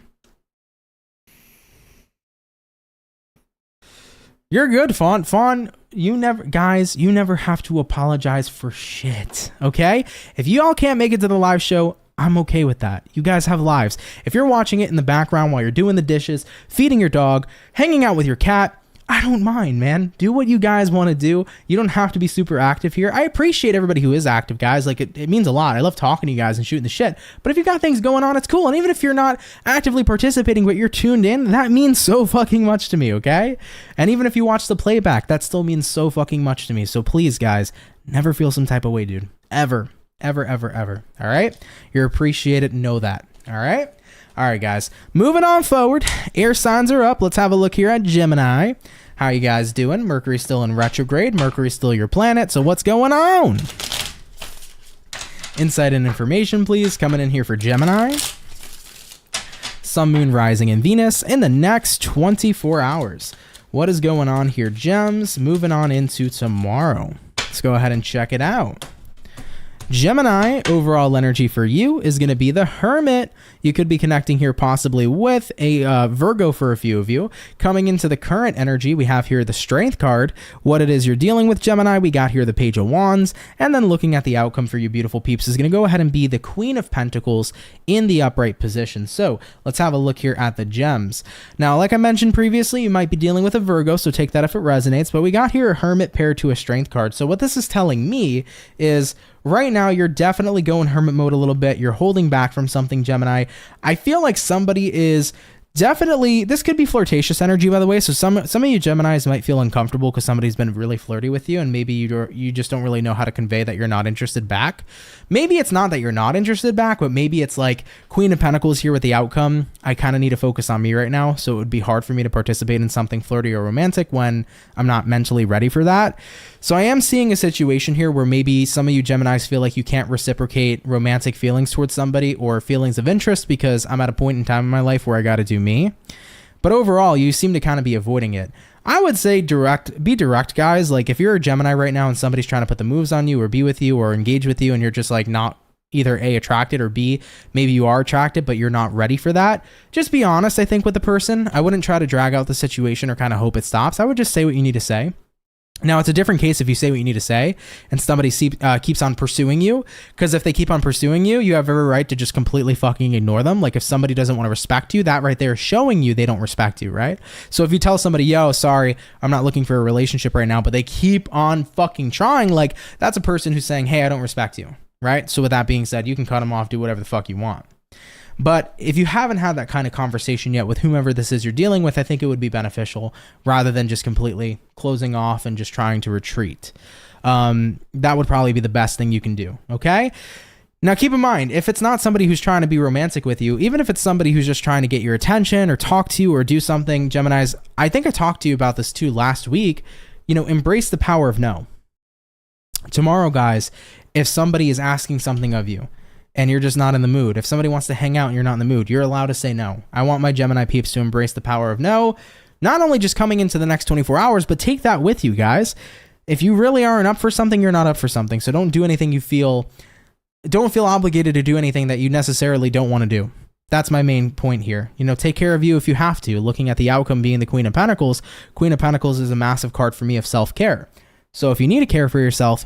You're good, Fawn. Fawn, you never have to apologize for shit, okay? If you all can't make it to the live show, I'm okay with that. You guys have lives. If you're watching it in the background while you're doing the dishes, feeding your dog, hanging out with your cat, I don't mind, man. Do what you guys want to do. You don't have to be super active here. I appreciate everybody who is active, guys. Like, it means a lot. I love talking to you guys and shooting the shit. But if you got things going on, it's cool. And even if you're not actively participating, but you're tuned in, that means so fucking much to me, okay? And even if you watch the playback, that still means so fucking much to me. So please, guys, never feel some type of way, dude. Ever. Ever, ever, ever. All right? You're appreciated. Know that. All right? All right, guys. Moving on forward. Air signs are up. Let's have a look here at Gemini. How you guys doing? Mercury's still in retrograde. Mercury's still your planet. So what's going on? Insight and information, please. Coming in here for Gemini. Sun, Moon, Rising, and Venus in the next 24 hours. What is going on here, gems? Moving on into tomorrow. Let's go ahead and check it out. Gemini, overall energy for you is going to be the Hermit. You could be connecting here possibly with a Virgo for a few of you. Coming into the current energy, we have here the Strength card. What it is you're dealing with, Gemini, we got here the Page of Wands. And then looking at the outcome for you beautiful peeps is going to go ahead and be the Queen of Pentacles in the upright position. So let's have a look here at the gems. Now, like I mentioned previously, you might be dealing with a Virgo, so take that if it resonates. But we got here a Hermit paired to a Strength card. So what this is telling me is right now, you're definitely going hermit mode a little bit. You're holding back from something, Gemini. I feel like somebody is definitely, this could be flirtatious energy, by the way. So some of you Geminis might feel uncomfortable because somebody's been really flirty with you, and maybe you just don't really know how to convey that you're not interested back. Maybe it's not that you're not interested back, but maybe it's like Queen of Pentacles here with the outcome. I kind of need to focus on me right now, so it would be hard for me to participate in something flirty or romantic when I'm not mentally ready for that. So I am seeing a situation here where maybe some of you Geminis feel like you can't reciprocate romantic feelings towards somebody or feelings of interest because I'm at a point in time in my life where I got to do me. But overall, you seem to kind of be avoiding it. I would say be direct, guys. Like if you're a Gemini right now and somebody's trying to put the moves on you or be with you or engage with you and you're just like not either A, attracted, or B, maybe you are attracted, but you're not ready for that. Just be honest, I think, with the person. I wouldn't try to drag out the situation or kind of hope it stops. I would just say what you need to say. Now, it's a different case if you say what you need to say and somebody keeps on pursuing you, because if they keep on pursuing you, you have every right to just completely fucking ignore them. Like if somebody doesn't want to respect you, that right there is showing you they don't respect you, right? So if you tell somebody, yo, sorry, I'm not looking for a relationship right now, but they keep on fucking trying, like that's a person who's saying, hey, I don't respect you, right? So with that being said, you can cut them off, do whatever the fuck you want. But if you haven't had that kind of conversation yet with whomever this is you're dealing with, I think it would be beneficial rather than just completely closing off and just trying to retreat. That would probably be the best thing you can do, okay? Now, keep in mind, if it's not somebody who's trying to be romantic with you, even if it's somebody who's just trying to get your attention or talk to you or do something, Geminis, I think I talked to you about this too last week, embrace the power of no. Tomorrow, guys, if somebody is asking something of you, and you're just not in the mood. If somebody wants to hang out and you're not in the mood, you're allowed to say no. I want my Gemini peeps to embrace the power of no, not only just coming into the next 24 hours, but take that with you, guys. If you really aren't up for something, you're not up for something. So don't do anything don't feel obligated to do anything that you necessarily don't want to do. That's my main point here. Take care of you if you have to. Looking at the outcome being the Queen of Pentacles is a massive card for me of self-care. So if you need to care for yourself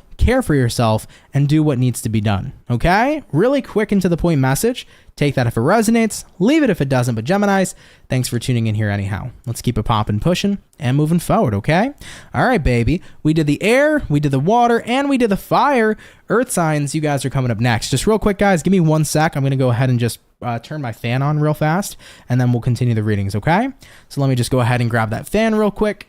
and do what needs to be done, okay? Really quick and to the point message. Take that if it resonates, leave it if it doesn't. But Geminis, thanks for tuning in here anyhow. Let's keep it popping, pushing, and moving forward, okay? All right, baby. We did the air, we did the water, and we did the fire. Earth signs, you guys are coming up next. Just real quick, guys, give me 1 sec. I'm going to go ahead and just turn my fan on real fast, and then we'll continue the readings, okay? So let me just go ahead and grab that fan real quick.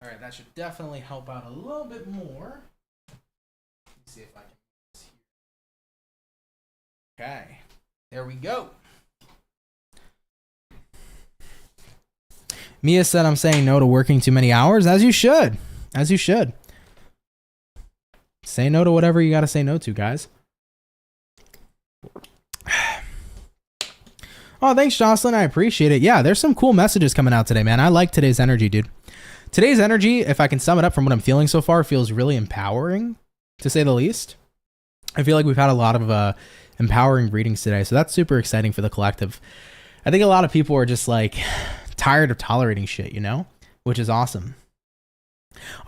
All right, that should definitely help out a little bit more. Let's see if I can do this here. Okay, there we go. Mia said I'm saying no to working too many hours, as you should. As you should. Say no to whatever you got to say no to, guys. Oh, thanks, Jocelyn. I appreciate it. Yeah, there's some cool messages coming out today, man. I like today's energy, dude. Today's energy, if I can sum it up from what I'm feeling so far, feels really empowering, to say the least. I feel like we've had a lot of empowering readings today, so that's super exciting for the collective. I think a lot of people are just like tired of tolerating shit, which is awesome.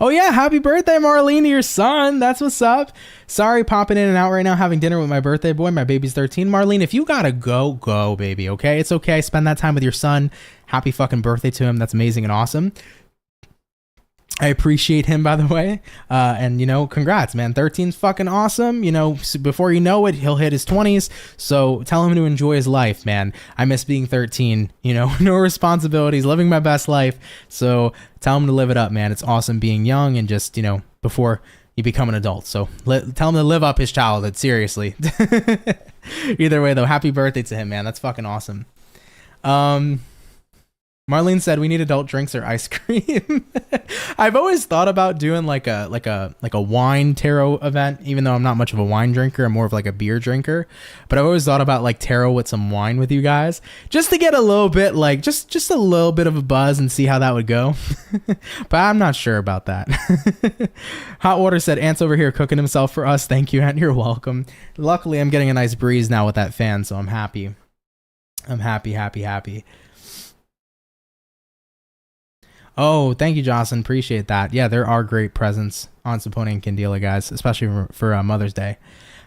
Oh yeah, happy birthday, Marlene, to your son. That's what's up. Sorry, popping in and out right now, having dinner with my birthday boy. My baby's 13. Marlene, if you gotta go, baby, okay? It's okay. Spend that time with your son. Happy fucking birthday to him. That's amazing and awesome. I appreciate him, by the way. And, congrats, man. 13's fucking awesome. Before you know it, he'll hit his 20s. So tell him to enjoy his life, man. I miss being 13, no responsibilities, living my best life. So tell him to live it up, man. It's awesome being young and just, before you become an adult. So tell him to live up his childhood, seriously. Either way, though, happy birthday to him, man. That's fucking awesome. Marlene said we need adult drinks or ice cream. I've always thought about doing like a wine tarot event, even though I'm not much of a wine drinker. I'm more of like a beer drinker. But I've always thought about like tarot with some wine with you guys, just to get a little bit like just a little bit of a buzz and see how that would go. But I'm not sure about that. Hot Water said Ant's over here cooking himself for us. Thank you, Ant. You're welcome. Luckily, I'm getting a nice breeze now with that fan, so I'm happy. I'm happy. Oh, thank you, Jocelyn. Appreciate that. Yeah, there are great presents on Saponi and Candela, guys, especially for Mother's Day.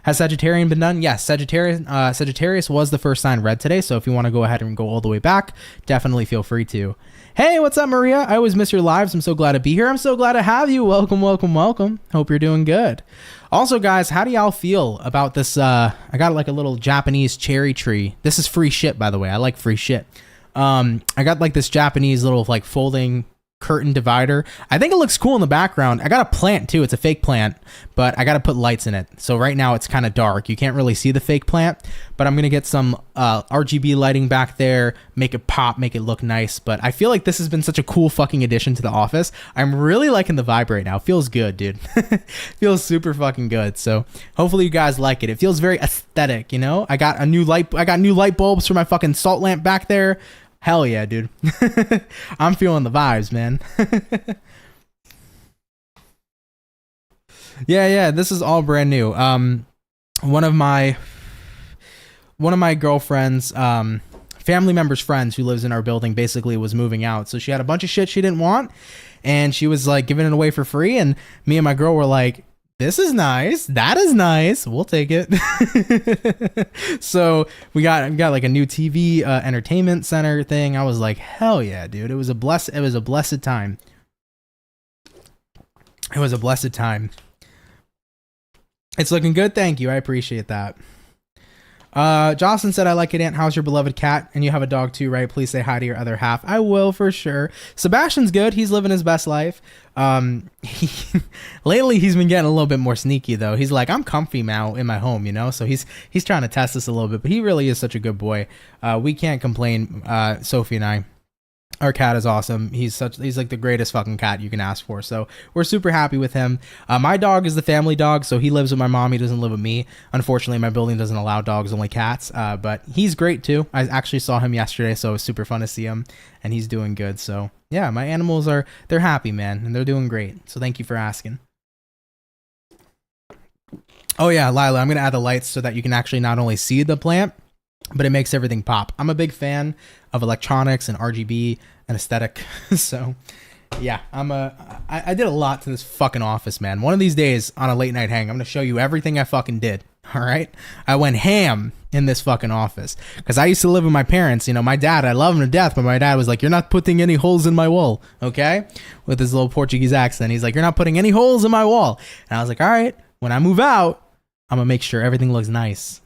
Has Sagittarian been done? Yes, Sagittarius was the first sign read today, so if you want to go ahead and go all the way back, definitely feel free to. Hey, what's up, Maria? I always miss your lives. I'm so glad to be here. I'm so glad to have you. Welcome. Hope you're doing good. Also, guys, how do y'all feel about this? I got like a little Japanese cherry tree. This is free shit, by the way. I like free shit. I got like this Japanese little like folding curtain divider. I think it looks cool in the background. I got a plant too. It's a fake plant, but I got to put lights in it. So right now it's kind of dark. You can't really see the fake plant, but I'm going to get some RGB lighting back there, make it pop, make it look nice. But I feel like this has been such a cool fucking addition to the office. I'm really liking the vibe right now. It feels good, dude. Feels super fucking good. So hopefully you guys like it. It feels very aesthetic, you know? I got new light bulbs for my fucking salt lamp back there. Hell yeah, dude. I'm feeling the vibes, man. Yeah, this is all brand new. One of my girlfriend's family members' friends who lives in our building basically was moving out. So she had a bunch of shit she didn't want, and she was like giving it away for free, and me and my girl were like, this is nice. That is nice. We'll take it. So we got like a new TV entertainment center thing. I was like, hell yeah, dude. It was a blessed time. It was a blessed time. It's looking good. Thank you. I appreciate that. Jocelyn said, I like it, Aunt. How's your beloved cat? And you have a dog too, right? Please say hi to your other half. I will, for sure. Sebastian's good. He's living his best life. Lately he's been getting a little bit more sneaky though. He's like, I'm comfy now in my home, you know? So he's trying to test us a little bit, but he really is such a good boy. We can't complain. Sophie and I, our cat is awesome. He's like the greatest fucking cat you can ask for. So we're super happy with him. My dog is the family dog, so he lives with my mom. He doesn't live with me. Unfortunately, my building doesn't allow dogs, only cats. But he's great too. I actually saw him yesterday, so it was super fun to see him, and he's doing good. So yeah, my animals they're happy, man, and they're doing great. So thank you for asking. Oh yeah, Lila, I'm gonna add the lights so that you can actually not only see the plant, but it makes everything pop. I'm a big fan of electronics and RGB and aesthetic. So yeah, I did a lot to this fucking office, man. One of these days on a late night hang, I'm gonna show you everything I fucking did. All right, I went ham in this fucking office because I used to live with my parents. You know, my dad, I love him to death, but my dad was like, you're not putting any holes in my wall, okay? With his little Portuguese accent, he's like, you're not putting any holes in my wall. And I was like, all right, when I move out, I'm gonna make sure everything looks nice.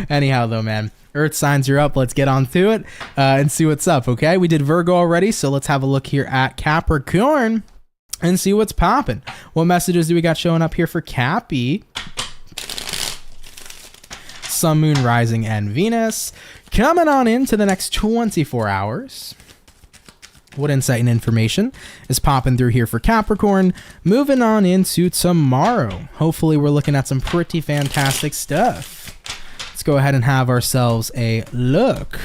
Anyhow though, man, earth signs are up. Let's get on to it and see what's up. Okay, we did Virgo already, so let's have a look here at Capricorn and see what's popping. What messages do we got showing up here for Cappy? Sun, Moon, Rising, and Venus coming on into the next 24 hours. What insight and information is popping through here for Capricorn? Moving on into tomorrow. Hopefully we're looking at some pretty fantastic stuff. Let's go ahead and have ourselves a look.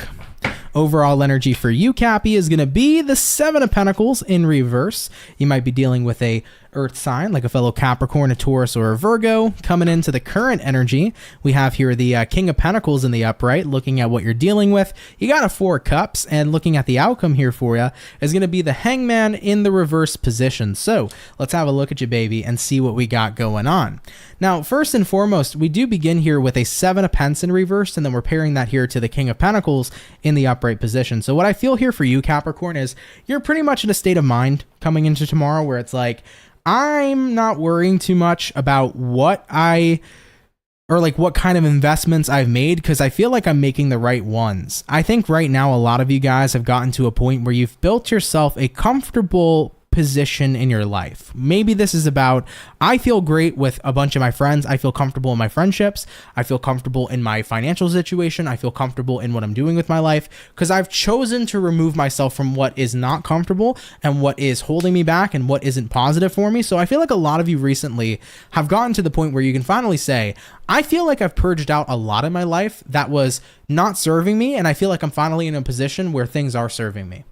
Overall energy for you, Cappy, is going to be the Seven of Pentacles in reverse. You might be dealing with a earth sign like a fellow Capricorn, a Taurus, or a Virgo. Coming into the current energy, we have here the King of Pentacles in the upright. Looking at what you're dealing with, you got a Four of Cups, and looking at the outcome here for you is going to be the Hangman in the reverse position. So let's have a look at you, baby, and see what we got going on. Now, first and foremost, we do begin here with a Seven of Pentacles in reverse, and then we're pairing that here to the King of Pentacles in the upright position. So what I feel here for you, Capricorn, is you're pretty much in a state of mind coming into tomorrow where it's like, I'm not worrying too much about what kind of investments I've made, because I feel like I'm making the right ones. I think right now a lot of you guys have gotten to a point where you've built yourself a comfortable position in your life. Maybe this is about, I feel great with a bunch of my friends. I feel comfortable in my friendships. I feel comfortable in my financial situation. I feel comfortable in what I'm doing with my life because I've chosen to remove myself from what is not comfortable and what is holding me back and what isn't positive for me. So I feel like a lot of you recently have gotten to the point where you can finally say, I feel like I've purged out a lot in my life that was not serving me, and I feel like I'm finally in a position where things are serving me.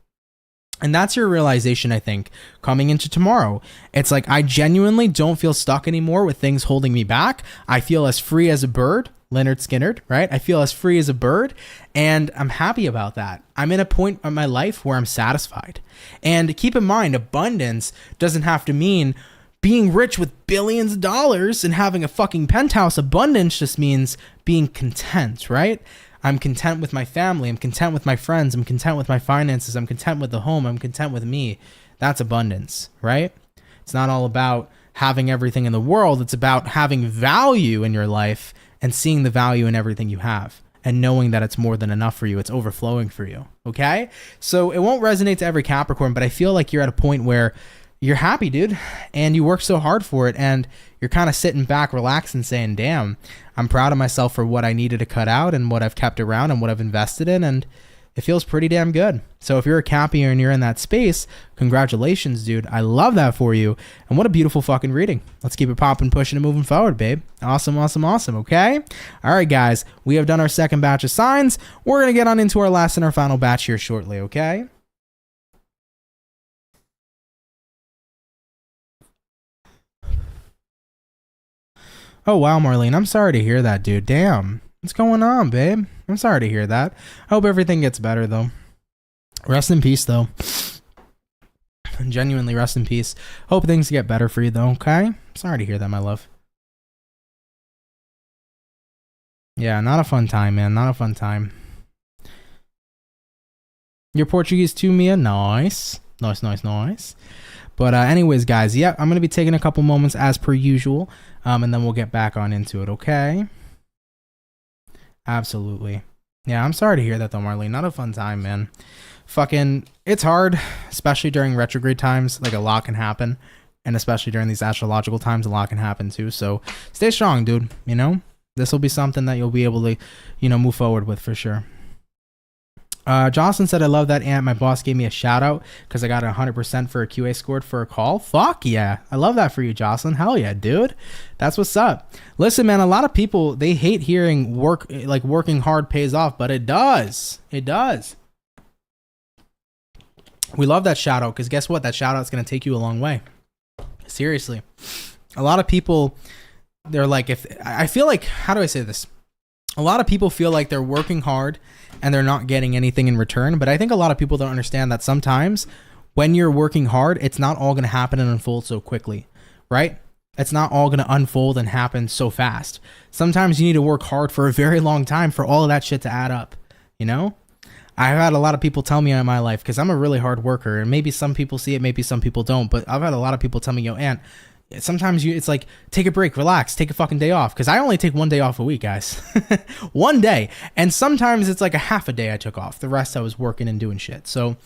And that's your realization, I think, coming into tomorrow. It's like, I genuinely don't feel stuck anymore with things holding me back. I feel as free as a bird, Leonard Skinner, right? I feel as free as a bird, and I'm happy about that. I'm in a point in my life where I'm satisfied. And keep in mind, abundance doesn't have to mean being rich with billions of dollars and having a fucking penthouse. Abundance just means being content, right? I'm content with my family. I'm content with my friends. I'm content with my finances. I'm content with the home. I'm content with me. That's abundance, right? It's not all about having everything in the world. It's about having value in your life and seeing the value in everything you have and knowing that it's more than enough for you. It's overflowing for you, okay? So it won't resonate to every Capricorn, but I feel like you're at a point where you're happy, dude, and you work so hard for it, and you're kind of sitting back, relaxed, and saying, damn, I'm proud of myself for what I needed to cut out and what I've kept around and what I've invested in, and it feels pretty damn good. So if you're a Cappy and you're in that space, congratulations, dude. I love that for you, and what a beautiful fucking reading. Let's keep it popping, pushing, and moving forward, babe. Awesome, awesome, awesome, okay? All right, guys, we have done our second batch of signs. We're going to get on into our last and our final batch here shortly, okay? Oh, wow, Marlene. I'm sorry to hear that, dude. Damn. What's going on, babe? I'm sorry to hear that. I hope everything gets better, though. Rest in peace, though. Genuinely rest in peace. Hope things get better for you, though, okay? Sorry to hear that, my love. Yeah, not a fun time, man. Not a fun time. You're Portuguese too, Mia? Nice. Nice, nice, nice. But anyways, guys, yeah, I'm going to be taking a couple moments as per usual, and then we'll get back on into it, okay? Absolutely. Yeah, I'm sorry to hear that, though, Marlene. Not a fun time, man. Fucking, it's hard, especially during retrograde times. Like, a lot can happen, and especially during these astrological times, a lot can happen, too. So stay strong, dude, you know? This will be something that you'll be able to, you know, move forward with for sure. Jocelyn said, I love that, Aunt. My boss gave me a shout out because I got 100% for a QA scored for a call. Fuck yeah. I love that for you, Jocelyn. Hell yeah, dude. That's what's up. Listen, man, a lot of people, they hate hearing working hard pays off, but it does. It does. We love that shout out because guess what? That shout out is going to take you a long way. Seriously. A lot of people, they're like, I feel like, how do I say this? A lot of people feel like they're working hard and they're not getting anything in return. But I think a lot of people don't understand that sometimes when you're working hard, it's not all going to happen and unfold so quickly, right? It's not all going to unfold and happen so fast. Sometimes you need to work hard for a very long time for all of that shit to add up, you know? I've had a lot of people tell me in my life, because I'm a really hard worker, and maybe some people see it, maybe some people don't, but I've had a lot of people tell me, yo, Aunt, sometimes it's like, take a break, relax, take a fucking day off. Because I only take 1 day off a week, guys. 1 day. And sometimes it's like a half a day I took off. The rest I was working and doing shit. So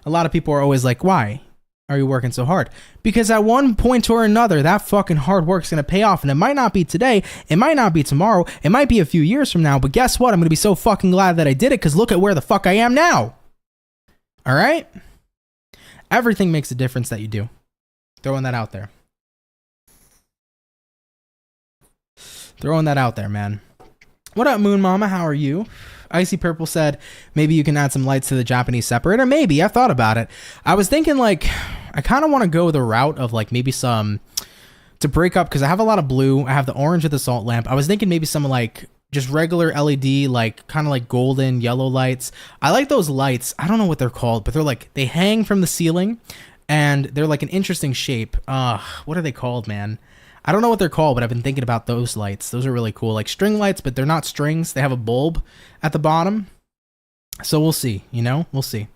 a lot of people are always like, why are you working so hard? Because at one point or another, that fucking hard work's going to pay off. And it might not be today. It might not be tomorrow. It might be a few years from now. But guess what? I'm going to be so fucking glad that I did it, because look at where the fuck I am now. All right? Everything makes a difference that you do. Throwing that out there. Throwing that out there, man. What up, Moon Mama? How are you? Icy Purple said, maybe you can add some lights to the Japanese separator. Maybe. I thought about it. I was thinking, like, I kind of want to go the route of, like, maybe some, to break up, because I have a lot of blue. I have the orange with the salt lamp. I was thinking maybe some, like, just regular LED, like, kind of like golden, yellow lights. I like those lights. I don't know what they're called, but they're, like, they hang from the ceiling, and they're, like, an interesting shape. What are they called, man? I don't know what they're called, but I've been thinking about those lights. Those are really cool. Like string lights, but they're not strings. They have a bulb at the bottom. So we'll see, you know? We'll see.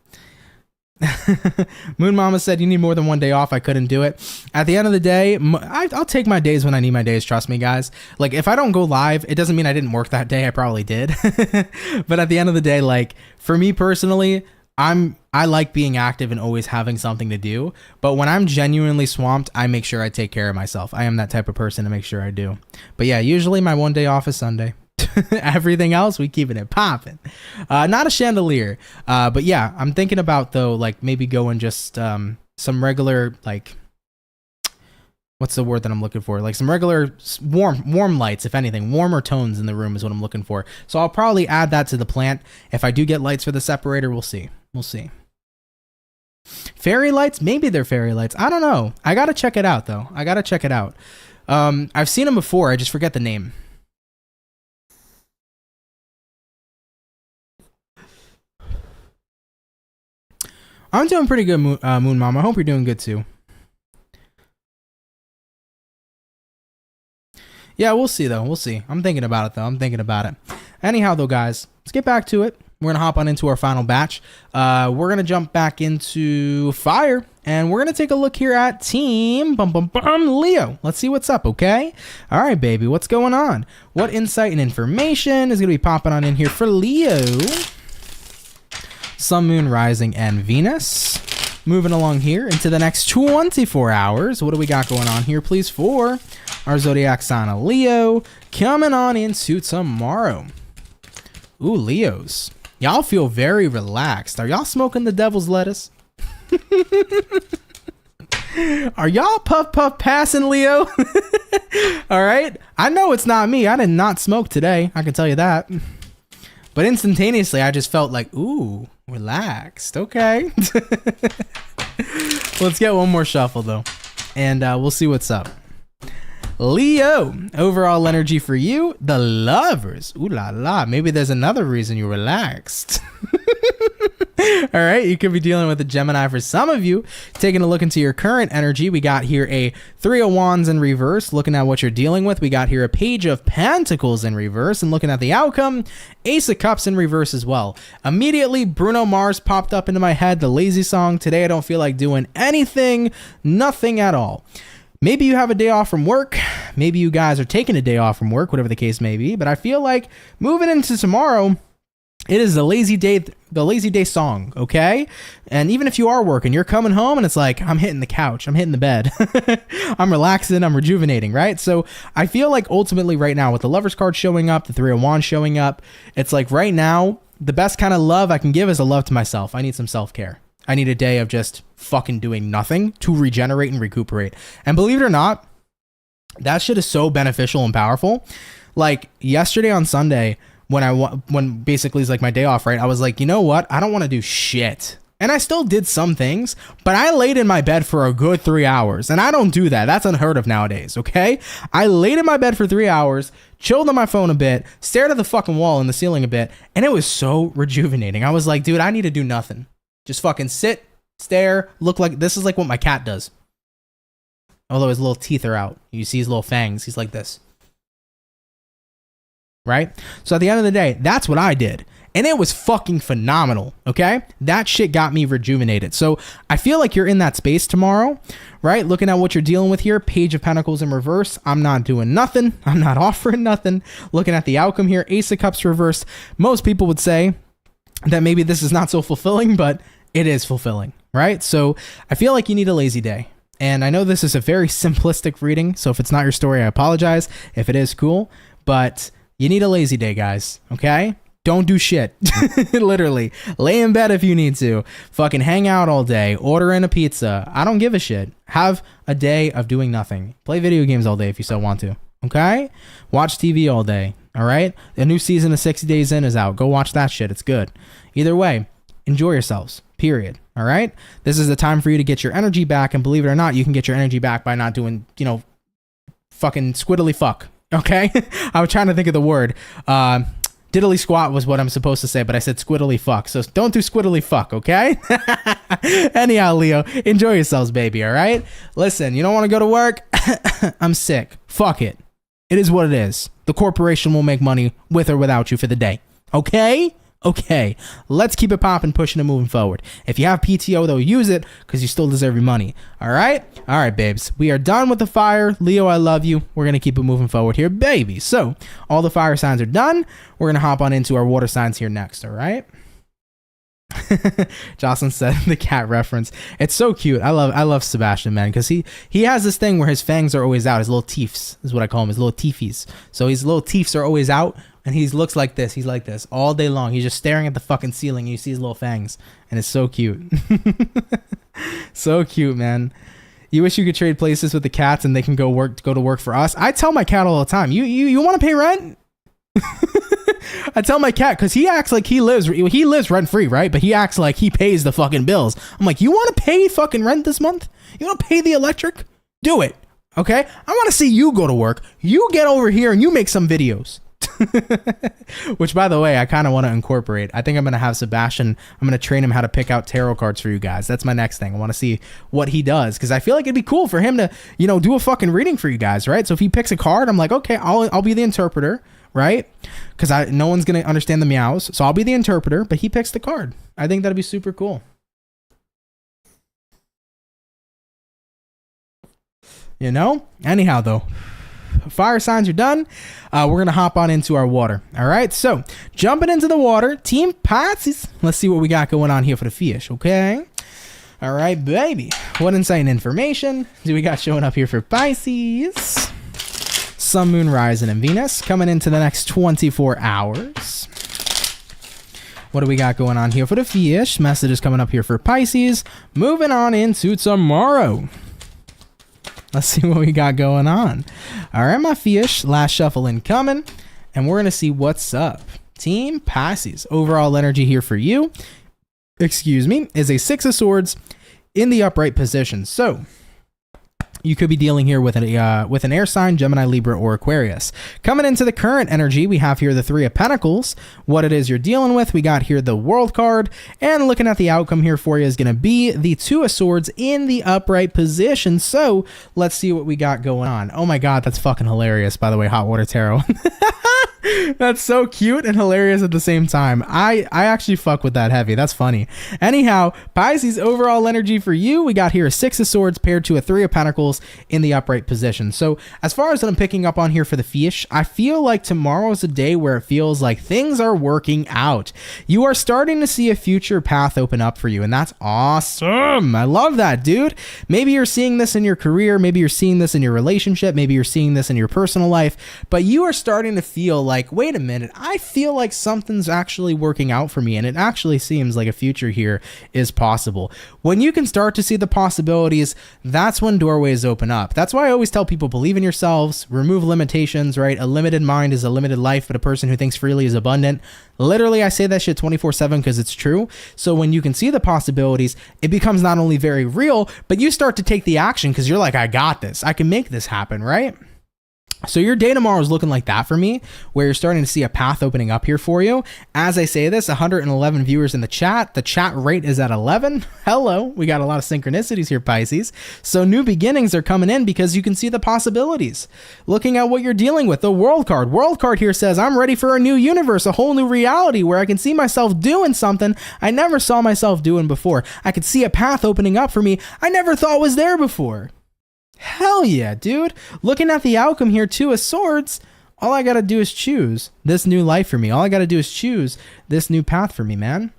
Moon Mama said, you need more than 1 day off. I couldn't do it. At the end of the day, I'll take my days when I need my days. Trust me, guys. Like, if I don't go live, it doesn't mean I didn't work that day. I probably did. But at the end of the day, like, for me personally, I I like being active and always having something to do. But when I'm genuinely swamped, I make sure I take care of myself. I am that type of person to make sure I do. But yeah, usually my one day off is Sunday. Everything else, we keeping it popping. Not a chandelier. But yeah, I'm thinking about, though, like maybe going just some regular, like, what's the word that I'm looking for? Like some regular warm lights, if anything. Warmer tones in the room is what I'm looking for. So I'll probably add that to the plant. If I do get lights for the separator, we'll see. We'll see. Fairy lights? Maybe they're fairy lights. I don't know. I got to check it out, though. I got to check it out. I've seen them before. I just forget the name. I'm doing pretty good, Moon Mom. I hope you're doing good, too. Yeah, we'll see, though. We'll see. I'm thinking about it, though. I'm thinking about it. Anyhow, though, guys, let's get back to it. We're going to hop on into our final batch. We're going to jump back into fire, and we're going to take a look here at Team Leo. Let's see what's up, okay? All right, baby, what's going on? What insight and information is going to be popping on in here for Leo? Sun, Moon, Rising, and Venus. Moving along here into the next 24 hours. What do we got going on here, please, for our zodiac sign of Leo? Coming on into tomorrow. Ooh, Leos. Y'all feel very relaxed. Are y'all smoking the devil's lettuce? Are y'all puff passing, Leo? All right. I know it's not me. I did not smoke today. I can tell you that. But instantaneously, I just felt like, ooh, relaxed. Okay. Let's get one more shuffle, though. And we'll see what's up. Leo, overall energy for you, the Lovers. Ooh la la. Maybe there's another reason you're relaxed. All right, you could be dealing with a Gemini for some of you. Taking a look into your current energy, we got here a Three of Wands in reverse. Looking at what you're dealing with, we got here a Page of Pentacles in reverse. And looking at the outcome, Ace of Cups in reverse as well. Immediately, Bruno Mars popped up into my head, the lazy song. Today, I don't feel like doing anything, nothing at all. Maybe you have a day off from work. Maybe you guys are taking a day off from work, whatever the case may be. But I feel like moving into tomorrow, it is the lazy day song, okay? And even if you are working, you're coming home and it's like, I'm hitting the couch, I'm hitting the bed. I'm relaxing, I'm rejuvenating, right? So I feel like ultimately right now with the Lovers card showing up, the Three of Wands showing up, it's like right now, the best kind of love I can give is a love to myself. I need some self-care. I need a day of just fucking doing nothing to regenerate and recuperate. And believe it or not, that shit is so beneficial and powerful. Like yesterday on Sunday, when basically it's like my day off, right? I was like, you know what? I don't want to do shit. And I still did some things, but I laid in my bed for a good 3 hours. And I don't do that. That's unheard of nowadays, okay? I laid in my bed for 3 hours, chilled on my phone a bit, stared at the fucking wall and the ceiling a bit, and it was so rejuvenating. I was like, dude, I need to do nothing. Just fucking sit, stare, look like this is like what my cat does. Although his little teeth are out. You see his little fangs. He's like this. Right? So at the end of the day, that's what I did. And it was fucking phenomenal. Okay? That shit got me rejuvenated. So I feel like you're in that space tomorrow, right? Looking at what you're dealing with here, Page of Pentacles in reverse. I'm not doing nothing. I'm not offering nothing. Looking at the outcome here, Ace of Cups reverse. Most people would say that maybe this is not so fulfilling, but it is fulfilling, right? So I feel like you need a lazy day. And I know this is a very simplistic reading, so if it's not your story, I apologize. If it is, cool. But you need a lazy day, guys, okay? Don't do shit. Literally. Lay in bed if you need to. Fucking hang out all day. Order in a pizza. I don't give a shit. Have a day of doing nothing. Play video games all day if you still want to, okay? Watch TV all day, all right? The new season of 60 Days In is out. Go watch that shit. It's good. Either way, enjoy yourselves. Period. All right. This is the time for you to get your energy back. And believe it or not, you can get your energy back by not doing, fucking squiddly fuck. Okay. I was trying to think of the word. Diddly squat was what I'm supposed to say, but I said squiddly fuck. So don't do squiddly fuck. Okay. Anyhow, Leo, enjoy yourselves, baby. All right. Listen, you don't want to go to work. I'm sick. Fuck it. It is what it is. The corporation will make money with or without you for the day. Okay. Okay, let's keep it popping, pushing and moving forward. If you have PTO, though, use it because you still deserve your money. All right? All right, babes. We are done with the fire. Leo, I love you. We're going to keep it moving forward here, baby. So all the fire signs are done. We're going to hop on into our water signs here next, all right? Jocelyn said the cat reference. It's so cute. I love Sebastian, man, because he has this thing where his fangs are always out. His little teeths is what I call him. His little teethies. So his little teeths are always out, and he looks like this. He's like this all day long. He's just staring at the fucking ceiling. And you see his little fangs, and it's so cute. So cute, man. You wish you could trade places with the cats and they can go to work for us. I tell my cat all the time, you want to pay rent? I tell my cat, because he acts like he lives rent free, right? But he acts like he pays the fucking bills. I'm like, you want to pay fucking rent this month? You want to pay the electric? Do it. Okay? I want to see you go to work. You get over here and you make some videos. Which, by the way, I kind of want to incorporate. I think I'm going to have Sebastian, I'm going to train him how to pick out tarot cards for you guys. That's my next thing. I want to see what he does, because I feel like it'd be cool for him to, do a fucking reading for you guys, right? So if he picks a card, I'm like, okay, I'll be the interpreter, right? Because no one's going to understand the meows, so I'll be the interpreter, but he picks the card. I think that'd be super cool. Anyhow, though, fire signs are done. We're going to hop on into our water. All right. So jumping into the water, Team Pisces. Let's see what we got going on here for the fish. Okay. All right, baby. What insight and information do we got showing up here for Pisces? Sun, Moon, Rising, and Venus coming into the next 24 hours. What do we got going on here for the fish? Messages coming up here for Pisces. Moving on into tomorrow. Let's see what we got going on. All right, my fish, last shuffle incoming, and we're going to see what's up. Team Pisces, overall energy here for you, is a 6 of Swords in the upright position. So you could be dealing here with an air sign, Gemini, Libra, or Aquarius. Coming into the current energy, we have here the 3 of Pentacles. What it is you're dealing with, we got here the World card, and looking at the outcome here for you is going to be the 2 of Swords in the upright position. So let's see what we got going on. Oh my God, that's fucking hilarious, by the way, Hot Water Tarot. That's so cute and hilarious at the same time. I actually fuck with that heavy. That's funny. Anyhow, Pisces overall energy for you, we got here a 6 of Swords paired to a 3 of Pentacles in the upright position. So as far as what I'm picking up on here for the fish, I feel like tomorrow is a day where it feels like things are working out. You are starting to see a future path open up for you, and that's awesome. I love that, dude. Maybe you're seeing this in your career. Maybe you're seeing this in your relationship. Maybe you're seeing this in your personal life, but you are starting to feel like, wait a minute, I feel like something's actually working out for me, and it actually seems like a future here is possible. When you can start to see the possibilities, that's when doorways open up. That's why I always tell people, believe in yourselves, remove limitations, right? A limited mind is a limited life, but a person who thinks freely is abundant. Literally, I say that shit 24/7 because it's true. So when you can see the possibilities, it becomes not only very real, but you start to take the action because you're like, I got this. I can make this happen, right? So your day tomorrow is looking like that for me, where you're starting to see a path opening up here for you. As I say this, 111 viewers in the chat. The chat rate is at 11. Hello. We got a lot of synchronicities here, Pisces. So new beginnings are coming in because you can see the possibilities. Looking at what you're dealing with, the World card. World card here says, I'm ready for a new universe, a whole new reality where I can see myself doing something I never saw myself doing before. I could see a path opening up for me I never thought was there before. Hell yeah, dude. Looking at the outcome here, 2 of Swords, all I gotta do is choose this new life for me. All I gotta do is choose this new path for me, man.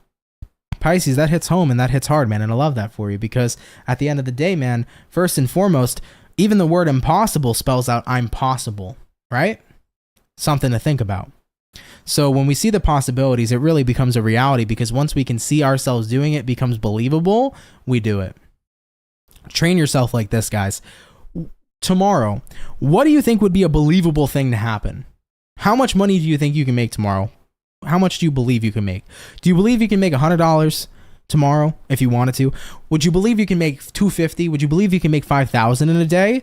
Pisces, that hits home and that hits hard, man, and I love that for you because at the end of the day, man, first and foremost, even the word impossible spells out I'm possible, right? Something to think about. So when we see the possibilities, it really becomes a reality because once we can see ourselves doing it, it becomes believable, we do it. Train yourself like this, guys. Tomorrow, what do you think would be a believable thing to happen? How much money do you think you can make tomorrow? How much do you believe you can make? Do you believe you can make $100 tomorrow if you wanted to? Would you believe you can make $250? Would you believe you can make $5,000 in a day?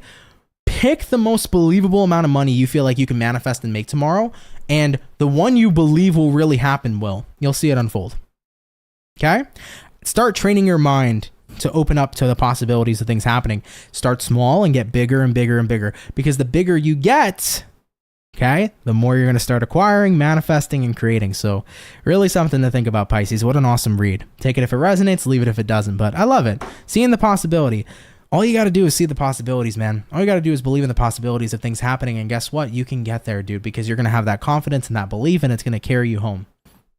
Pick the most believable amount of money you feel like you can manifest and make tomorrow, and the one you believe will really happen will. You'll see it unfold. Okay? Start training your mind to open up to the possibilities of things happening. Start small and get bigger and bigger and bigger, because the bigger you get, okay, the more you're going to start acquiring, manifesting, and creating. So really something to think about, Pisces. What an awesome read. Take it if it resonates, leave it if it doesn't, but I love it. Seeing the possibility. All you got to do is see the possibilities, man. All you got to do is believe in the possibilities of things happening, and guess what? You can get there, dude, because you're going to have that confidence and that belief, and it's going to carry you home.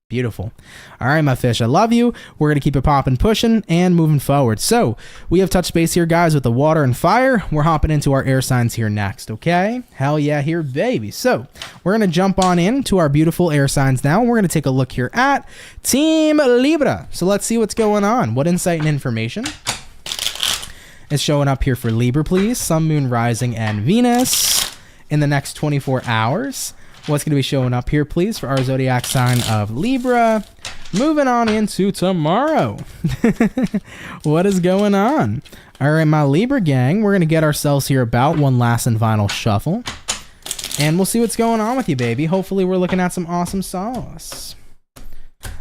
Beautiful. All right, my fish, I love you. We're going to keep it popping, pushing, and moving forward. So we have touched base here, guys, with the water and fire. We're hopping into our air signs here next, okay? Hell yeah, here, baby. So we're going to jump on into our beautiful air signs now. We're going to take a look here at Team Libra. So let's see what's going on. What insight and information is showing up here for Libra, please? Sun, Moon, Rising, and Venus in the next 24 hours. What's going to be showing up here, please, for our zodiac sign of Libra? Moving on into tomorrow. What is going on? All right, my Libra gang, we're going to get ourselves here about one last and final shuffle. And we'll see what's going on with you, baby. Hopefully, we're looking at some awesome sauce.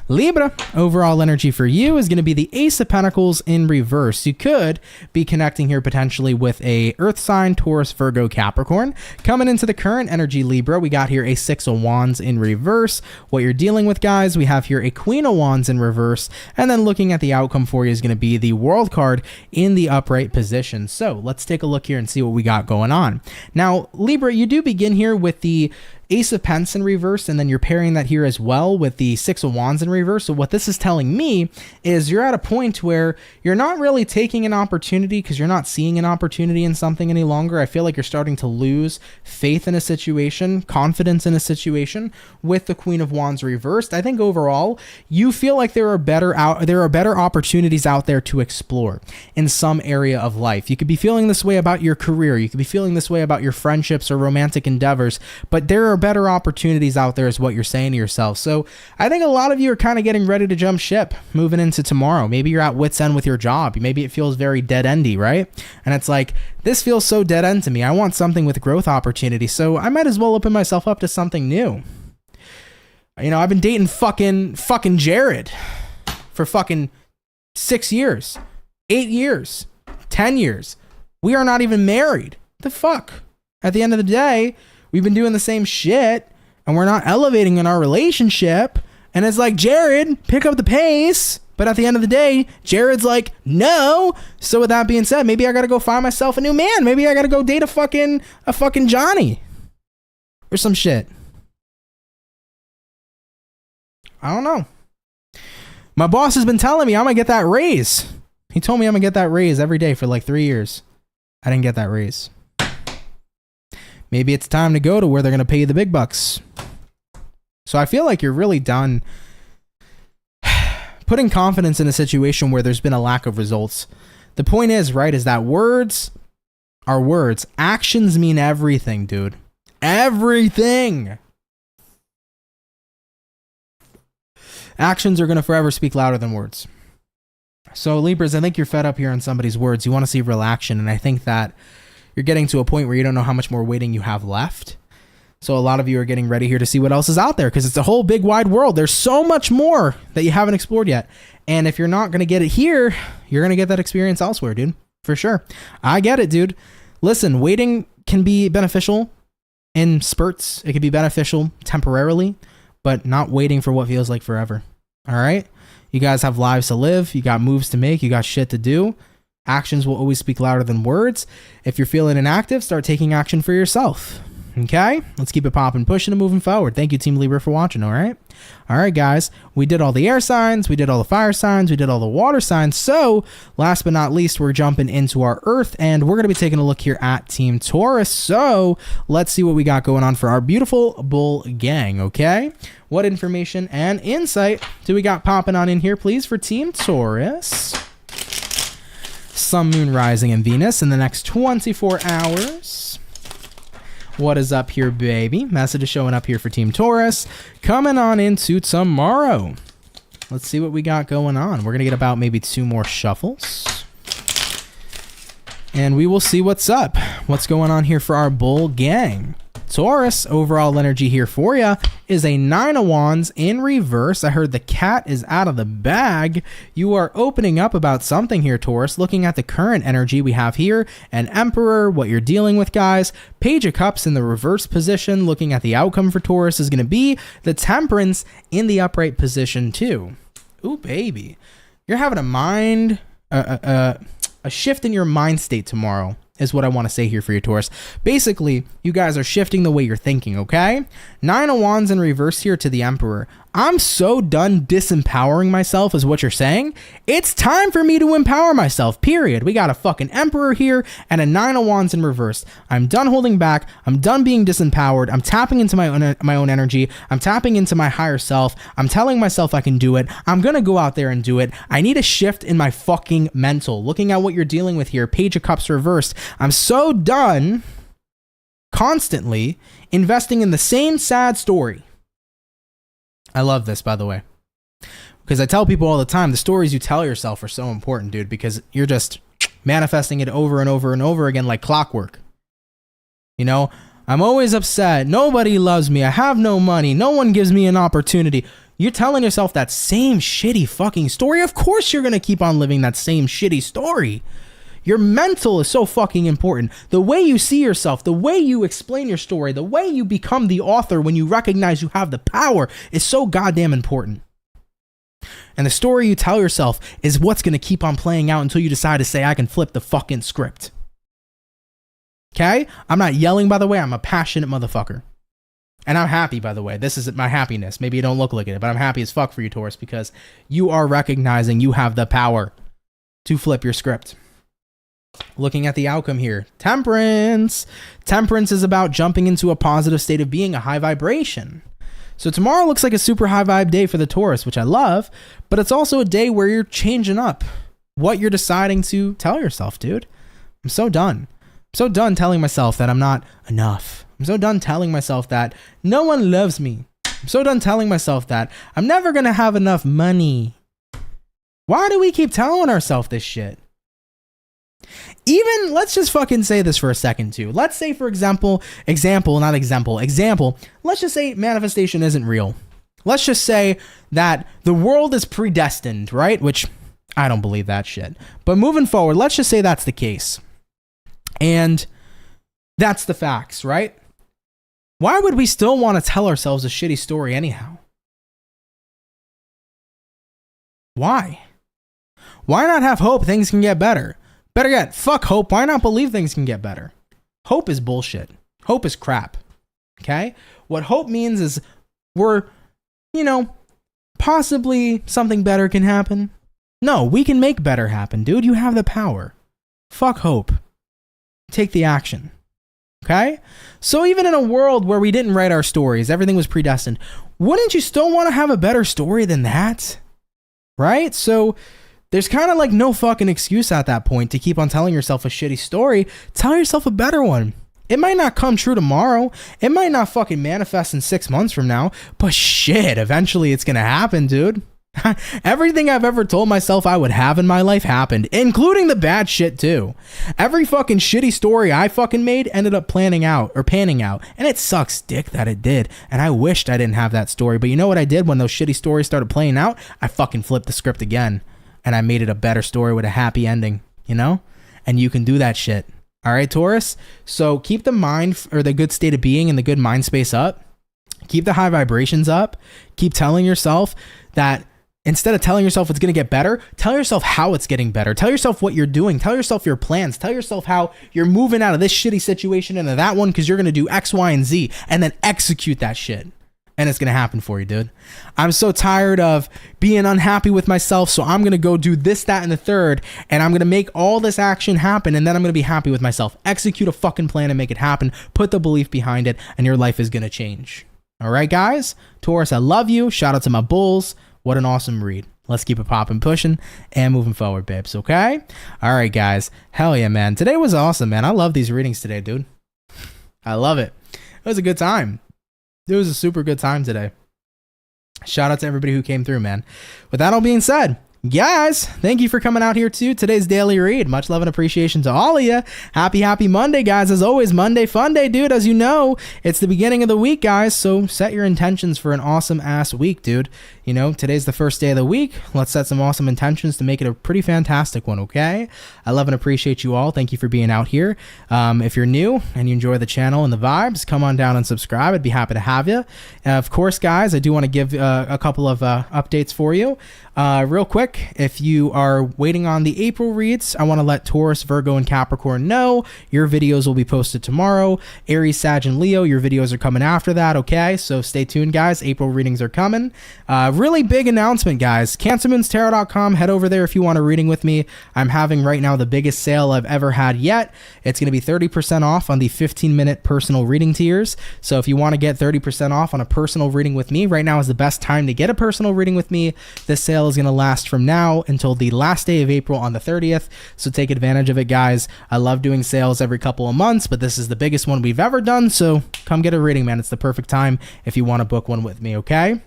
Libra, overall energy for you is going to be the Ace of Pentacles in reverse. You could be connecting here potentially with a Earth sign, Taurus, Virgo, Capricorn. Coming into the current energy, Libra, we got here a Six of Wands in reverse. What you're dealing with, guys, we have here a Queen of Wands in reverse. And then looking at the outcome for you is going to be the World card in the upright position. So let's take a look here and see what we got going on. Now, Libra, you do begin here with the Ace of Pents in reverse, and then you're pairing that here as well with the Six of Wands in reverse. So what this is telling me is you're at a point where you're not really taking an opportunity because you're not seeing an opportunity in something any longer. I feel like you're starting to lose faith in a situation, confidence in a situation with the Queen of Wands reversed. I think overall you feel like there are better opportunities out there to explore in some area of life. You could be feeling this way about your career. You could be feeling this way about your friendships or romantic endeavors, but there are better opportunities out there is what you're saying to yourself. So I think a lot of you are kind of getting ready to jump ship moving into tomorrow. Maybe you're at wit's end with your job. Maybe it feels very dead-endy, right? And it's like, this feels so dead-end to me. I want something with growth opportunity. So I might as well open myself up to something new. You know, I've been dating fucking Jared for fucking 6 years, 8 years, 10 years. We are not even married. The fuck? At the end of the day, we've been doing the same shit and we're not elevating in our relationship. And it's like, Jared, pick up the pace. But at the end of the day, Jared's like, no. So with that being said, maybe I got to go find myself a new man. Maybe I got to go date a fucking Johnny or some shit. I don't know. My boss has been telling me I'm going to get that raise. He told me I'm going to get that raise every day for like 3 years. I didn't get that raise. Maybe it's time to go to where they're going to pay you the big bucks. So I feel like you're really done putting confidence in a situation where there's been a lack of results. The point is, right, is that words are words. Actions mean everything, dude. Everything. Actions are going to forever speak louder than words. So Libras, I think you're fed up hearing somebody's words. You want to see real action. And I think that you're getting to a point where you don't know how much more waiting you have left. So a lot of you are getting ready here to see what else is out there because it's a whole big wide world. There's so much more that you haven't explored yet. And if you're not going to get it here, you're going to get that experience elsewhere, dude. For sure. I get it, dude. Listen, waiting can be beneficial in spurts. It can be beneficial temporarily, but not waiting for what feels like forever. All right? You guys have lives to live. You got moves to make. You got shit to do. Actions will always speak louder than words. If you're feeling inactive, start taking action for yourself. Okay? Let's keep it popping, pushing, and moving forward. Thank you, Team Libra, for watching, all right? All right, guys. We did all the air signs. We did all the fire signs. We did all the water signs. So, last but not least, we're jumping into our earth, and we're going to be taking a look here at Team Taurus. So, let's see what we got going on for our beautiful bull gang, okay? What information and insight do we got popping on in here, please, for Team Taurus? Sun, Moon, Rising, and Venus in the next 24 hours. What is up here, baby? Message is showing up here for Team Taurus. Coming on into tomorrow. Let's see what we got going on. We're going to get about maybe 2 more shuffles. And we will see what's up. What's going on here for our bull gang? Taurus, overall energy here for you is a 9 of Wands in reverse. I heard the cat is out of the bag. You are opening up about something here, Taurus. Looking at the current energy we have here, an Emperor, what you're dealing with, guys. Page of Cups in the reverse position. Looking at the outcome for Taurus is going to be the Temperance in the upright position too. Ooh, baby. You're having a shift in your mind state tomorrow. Is what I want to say here for you, Taurus. Basically, you guys are shifting the way you're thinking, okay? 9 of Wands in reverse here to the Emperor. I'm so done disempowering myself is what you're saying. It's time for me to empower myself, period. We got a fucking Emperor here and a 9 of Wands in reverse. I'm done holding back. I'm done being disempowered. I'm tapping into my own energy. I'm tapping into my higher self. I'm telling myself I can do it. I'm going to go out there and do it. I need a shift in my fucking mental. Looking at what you're dealing with here, Page of Cups reversed. I'm so done constantly investing in the same sad story. I love this, by the way, because I tell people all the time, the stories you tell yourself are so important, dude, because you're just manifesting it over and over and over again like clockwork. You know, I'm always upset. Nobody loves me. I have no money. No one gives me an opportunity. You're telling yourself that same shitty fucking story. Of course you're going to keep on living that same shitty story. Your mental is so fucking important. The way you see yourself, the way you explain your story, the way you become the author when you recognize you have the power is so goddamn important. And the story you tell yourself is what's going to keep on playing out until you decide to say, I can flip the fucking script. Okay? I'm not yelling, by the way. I'm a passionate motherfucker. And I'm happy, by the way. This is my happiness. Maybe you don't look like it, but I'm happy as fuck for you, Taurus, because you are recognizing you have the power to flip your script. Looking at the outcome here, Temperance. Temperance is about jumping into a positive state of being, a high vibration. So tomorrow looks like a super high vibe day for the Taurus, which I love, but it's also a day where you're changing up what you're deciding to tell yourself, dude. I'm so done. I'm so done telling myself that I'm not enough. I'm so done telling myself that no one loves me. I'm so done telling myself that I'm never going to have enough money. Why do we keep telling ourselves this shit? Even, let's just fucking say this for a second too. Let's say, for example, let's just say manifestation isn't real. Let's just say that the world is predestined, right? Which I don't believe that shit. But moving forward, let's just say that's the case. And that's the facts, right? Why would we still want to tell ourselves a shitty story anyhow? Why? Why not have hope things can get better? Better yet, fuck hope. Why not believe things can get better? Hope is bullshit. Hope is crap. Okay? What hope means is we're, possibly something better can happen. No, we can make better happen, dude. You have the power. Fuck hope. Take the action. Okay? So even in a world where we didn't write our stories, everything was predestined, wouldn't you still want to have a better story than that? Right? So there's kind of like no fucking excuse at that point to keep on telling yourself a shitty story. Tell yourself a better one. It might not come true tomorrow. It might not fucking manifest in 6 months from now. But shit, eventually it's going to happen, dude. Everything I've ever told myself I would have in my life happened, including the bad shit too. Every fucking shitty story I fucking made ended up panning out. And it sucks dick that it did. And I wished I didn't have that story. But you know what I did when those shitty stories started playing out? I fucking flipped the script again. And I made it a better story with a happy ending, And you can do that shit. All right, Taurus? So keep the mind or the good state of being and the good mind space up. Keep the high vibrations up. Keep telling yourself that instead of telling yourself it's going to get better, tell yourself how it's getting better. Tell yourself what you're doing. Tell yourself your plans. Tell yourself how you're moving out of this shitty situation into that one because you're going to do X, Y, and Z. And then execute that shit. And it's going to happen for you, dude. I'm so tired of being unhappy with myself, so I'm going to go do this, that, and the third, and I'm going to make all this action happen, and then I'm going to be happy with myself. Execute a fucking plan and make it happen. Put the belief behind it, and your life is going to change. All right, guys? Taurus, I love you. Shout out to my bulls. What an awesome read. Let's keep it popping, pushing, and moving forward, babes, okay? All right, guys. Hell yeah, man. Today was awesome, man. I love these readings today, dude. I love it. It was a good time. It was a super good time today. Shout out to everybody who came through, man. With that all being said, guys, thank you for coming out here to today's daily read. Much love and appreciation to all of you. Happy Monday, guys. As always, Monday fun day, dude. As you know, it's the beginning of the week, guys. So set your intentions for an awesome ass week, dude. Today's the first day of the week. Let's set some awesome intentions to make it a pretty fantastic one, okay? I love and appreciate you all. Thank you for being out here. If you're new and you enjoy the channel and the vibes, come on down and subscribe. I'd be happy to have you. Of course, guys, I do want to give a couple of updates for you. Real quick, if you are waiting on the April reads, I want to let Taurus, Virgo, and Capricorn know your videos will be posted tomorrow. Aries, Sag, and Leo, your videos are coming after that, okay? So stay tuned, guys. April readings are coming. Really big announcement, guys. CancerMoonsTarot.com. Head over there if you want a reading with me. I'm having right now the biggest sale I've ever had yet. It's going to be 30% off on the 15-minute personal reading tiers. So if you want to get 30% off on a personal reading with me, right now is the best time to get a personal reading with me. This sale is going to last from now until the last day of April on the 30th. So take advantage of it, guys. I love doing sales every couple of months, but this is the biggest one we've ever done. So come get a reading, man. It's the perfect time if you want to book one with me, okay?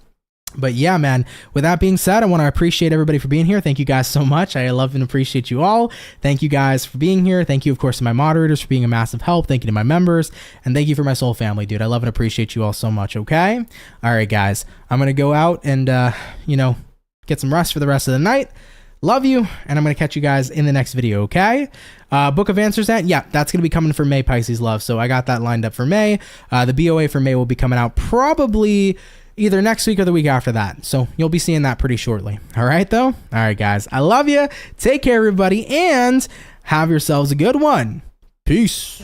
But yeah, man, with that being said, I want to appreciate everybody for being here. Thank you guys so much. I love and appreciate you all. Thank you guys for being here. Thank you, of course, to my moderators for being a massive help. Thank you to my members. And thank you for my soul family, dude. I love and appreciate you all so much, okay? All right, guys. I'm going to go out and, get some rest for the rest of the night. Love you, and I'm going to catch you guys in the next video, okay? Book of Answers that's going to be coming for May, Pisces love. So I got that lined up for May. The BOA for May will be coming out probably either next week or the week after that. So you'll be seeing that pretty shortly. All right, though? All right, guys. I love you. Take care, everybody, and have yourselves a good one. Peace.